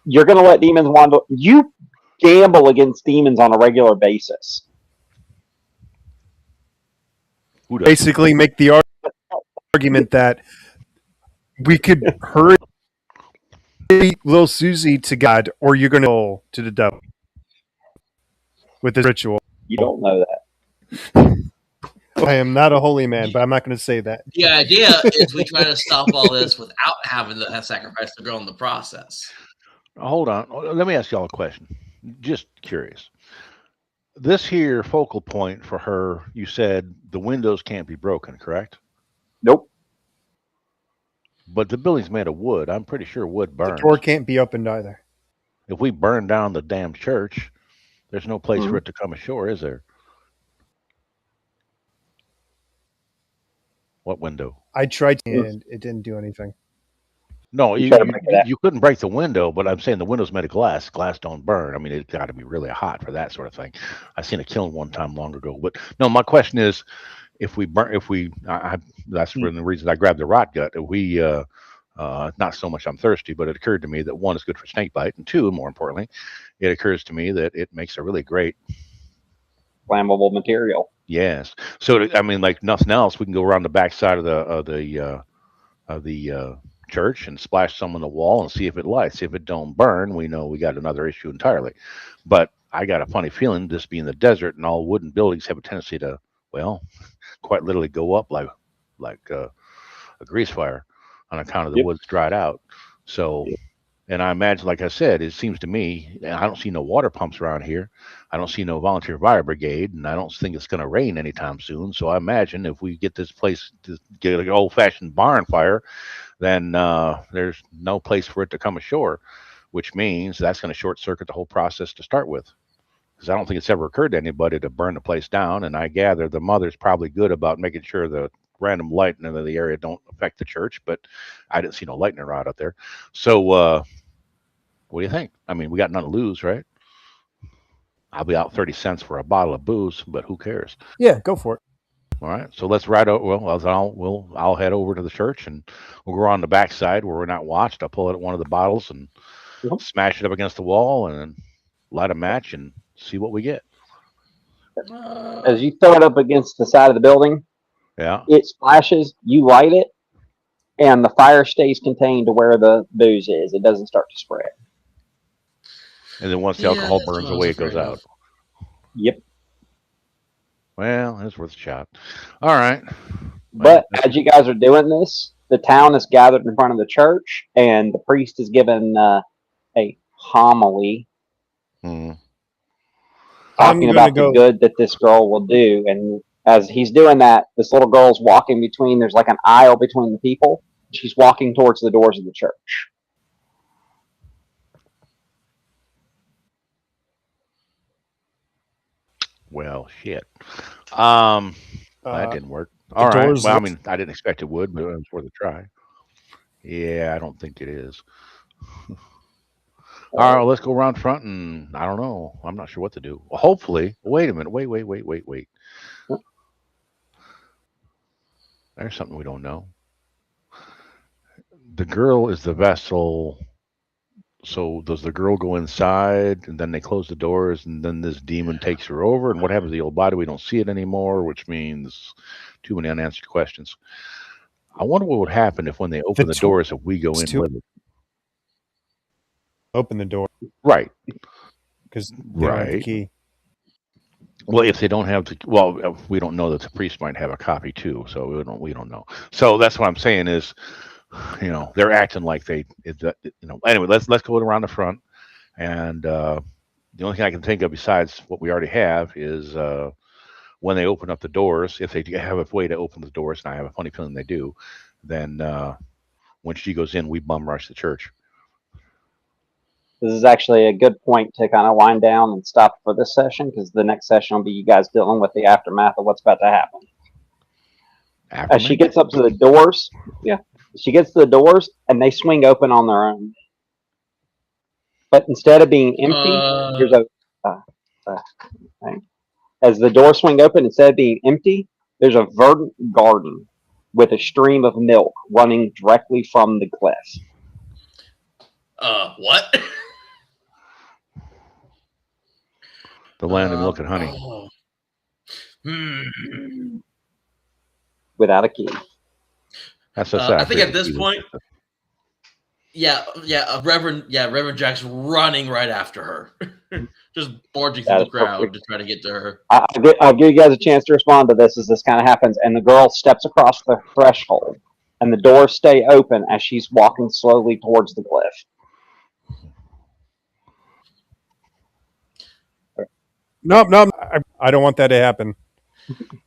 Speaker 1: You're going to let demons wander. You gamble against demons on a regular basis.
Speaker 5: Who does?
Speaker 3: Basically, make the argument that we could hurry little Susie to God, or you're going to go to the devil with this ritual.
Speaker 1: You don't know that.
Speaker 3: I am not a holy man, but I'm not going to say that.
Speaker 2: The idea is we try to stop all this without having to have sacrificed the girl in the process.
Speaker 5: Hold on. Let me ask y'all a question. Just curious. This here focal point for her, you said the windows can't be broken, correct?
Speaker 1: Nope.
Speaker 5: But the building's made of wood. I'm pretty sure wood
Speaker 3: The
Speaker 5: burns.
Speaker 3: door can't be opened either.
Speaker 5: If we burn down the damn church, there's no place
Speaker 1: Mhm.
Speaker 5: for it to come ashore, is there? What window?
Speaker 3: I tried to, and it didn't do anything.
Speaker 5: No,
Speaker 1: You
Speaker 5: you,
Speaker 1: try to break it out.
Speaker 5: you couldn't break the window, but I'm saying the window's made of glass. Glass don't burn. I mean, it's got to be really hot for that sort of thing. I seen a kiln one time long ago. But no, my question is, if we burn, that's one of the reasons I grabbed the rot gut. If we, not so much I'm thirsty, but it occurred to me that one is good for snake bite, and two, more importantly, it occurs to me that it makes a really great.
Speaker 1: Flammable material.
Speaker 5: Yes. So I mean, like nothing else, we can go around the backside of the church and splash some on the wall and see if it lights. If it don't burn, we know we got another issue entirely. But I got a funny feeling, this being the desert and all wooden buildings have a tendency to, well, quite literally go up like a grease fire on account of the
Speaker 1: Yep.
Speaker 5: wood's dried out. So.
Speaker 1: Yep.
Speaker 5: And I imagine, like I said, it seems to me, I don't see no water pumps around here. I don't see no volunteer fire brigade, and I don't think it's going to rain anytime soon. So I imagine if we get this place to get an old-fashioned barn fire, then there's no place for it to come ashore, which means that's going to short-circuit the whole process to start with. Because I don't think it's ever occurred to anybody to burn the place down, and I gather the mother's probably good about making sure the random lightning in the area don't affect the church, but I didn't see no lightning rod out there. So what do you think? I mean, we got nothing to lose, right? I'll be out 30 cents for a bottle of booze, but who cares?
Speaker 3: Yeah, go for it.
Speaker 5: All right. So let's ride over. Well, I'll head over to the church and we'll go on the backside where we're not watched. I'll pull out one of the bottles and smash it up against the wall and then light a match and see what we get.
Speaker 1: As you throw it up against the side of the building,
Speaker 5: Yeah.
Speaker 1: it splashes, you light it, and the fire stays contained to where the booze is. It doesn't start to spread.
Speaker 5: And then once the alcohol
Speaker 2: that's
Speaker 5: burns
Speaker 2: what I was
Speaker 5: away, it goes
Speaker 2: afraid
Speaker 5: out.
Speaker 2: of.
Speaker 1: Yep.
Speaker 5: Well, it's worth a shot. All right.
Speaker 1: But as you guys are doing this, the town is gathered in front of the church, and the priest is given a homily
Speaker 3: I'm
Speaker 1: talking
Speaker 3: gonna
Speaker 1: about
Speaker 3: go.
Speaker 1: the good that this girl will do. And as he's doing that, this little girl's walking between, there's like an aisle between the people. She's walking towards the doors of the church.
Speaker 5: Well, shit. That didn't work. All right.
Speaker 4: doors
Speaker 5: Well, I
Speaker 4: look-
Speaker 5: mean, I didn't expect it would, but it was worth a try. Yeah, I don't think it is. All right, well, let's go around front, and I don't know. I'm not sure what to do. Well, hopefully, wait a minute. Wait. There's something we don't know. The girl is the vessel. So does the girl go inside, and then they close the doors, and then this demon takes her over? And what happens to the old body? We don't see it anymore, which means too many unanswered questions. I wonder what would happen if, when they open the doors, if we go in with it.
Speaker 4: Open the door
Speaker 5: Right.
Speaker 4: because they don't have the
Speaker 5: Right.
Speaker 4: key.
Speaker 5: Well, if they don't have the, well, we don't know that the priest might have a copy too, so we don't know. So that's what I'm saying is, they're acting like Anyway, let's go around the front, and the only thing I can think of besides what we already have is when they open up the doors, if they have a way to open the doors, and I have a funny feeling they do, then when she goes in, we bum rush the church.
Speaker 1: This is actually a good point to kind of wind down and stop for this session, because the next session will be you guys dealing with the aftermath of what's about to happen. As she gets up to the doors, she gets to the doors and they swing open on their own. But instead of being empty, there's as the doors swing open, instead of being empty, there's a verdant garden with a stream of milk running directly from the cliff.
Speaker 2: What?
Speaker 5: The land of milk and honey.
Speaker 1: Without a key.
Speaker 5: That's
Speaker 2: I think at this point, Reverend Jack's running right after her, just barging through the crowd to try to get to her.
Speaker 1: I'll give you guys a chance to respond to this as this kind of happens, and the girl steps across the threshold, and the doors stay open as she's walking slowly towards the cliff.
Speaker 4: No, I don't want that to happen.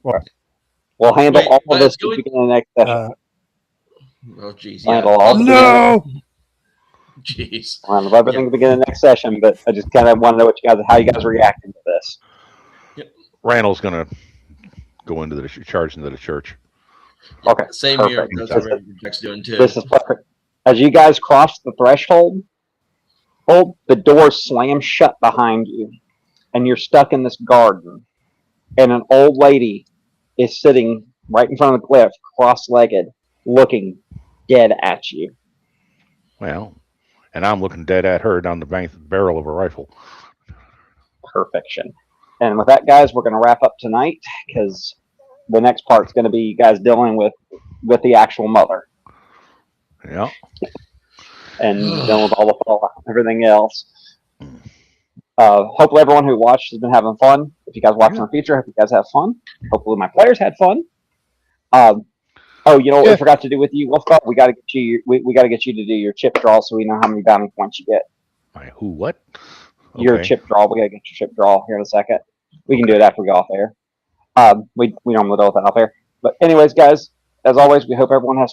Speaker 1: We'll handle all of this at the beginning of the next session.
Speaker 2: Oh, jeez.
Speaker 1: Handle all
Speaker 4: No!
Speaker 2: Jeez.
Speaker 1: We'll handle everything at the beginning of the next session, but I just kind of want to know how you guys are reacting to this.
Speaker 5: Randall's going to go into the charge into the church.
Speaker 1: Okay.
Speaker 2: Same
Speaker 1: perfect.
Speaker 2: here. That's what Reverend Jack's doing too.
Speaker 1: This is perfect. As you guys cross the threshold, the doors slam shut behind you, and you're stuck in this garden, and an old lady is sitting right in front of the cliff, cross-legged, looking dead at you.
Speaker 5: Well, and I'm looking dead at her down the barrel of a rifle.
Speaker 1: Perfection. And with that, guys, we're going to wrap up tonight, because the next part's going to be you guys dealing with the actual mother.
Speaker 5: Yeah.
Speaker 1: And dealing with all the fallout, everything else. Hopefully everyone who watched has been having fun. If you guys watch in the future, I hope you guys have fun. Hopefully my players had fun. You know what we forgot to do with you, Wolfball? We got to get you. We got to get you to do your chip draw so we know how many bounty points you get.
Speaker 5: My who? What?
Speaker 1: Your chip draw. We got to get your chip draw here in a second. We can do it after we go off air. We normally do it off air. But anyways, guys, as always, we hope everyone has fun.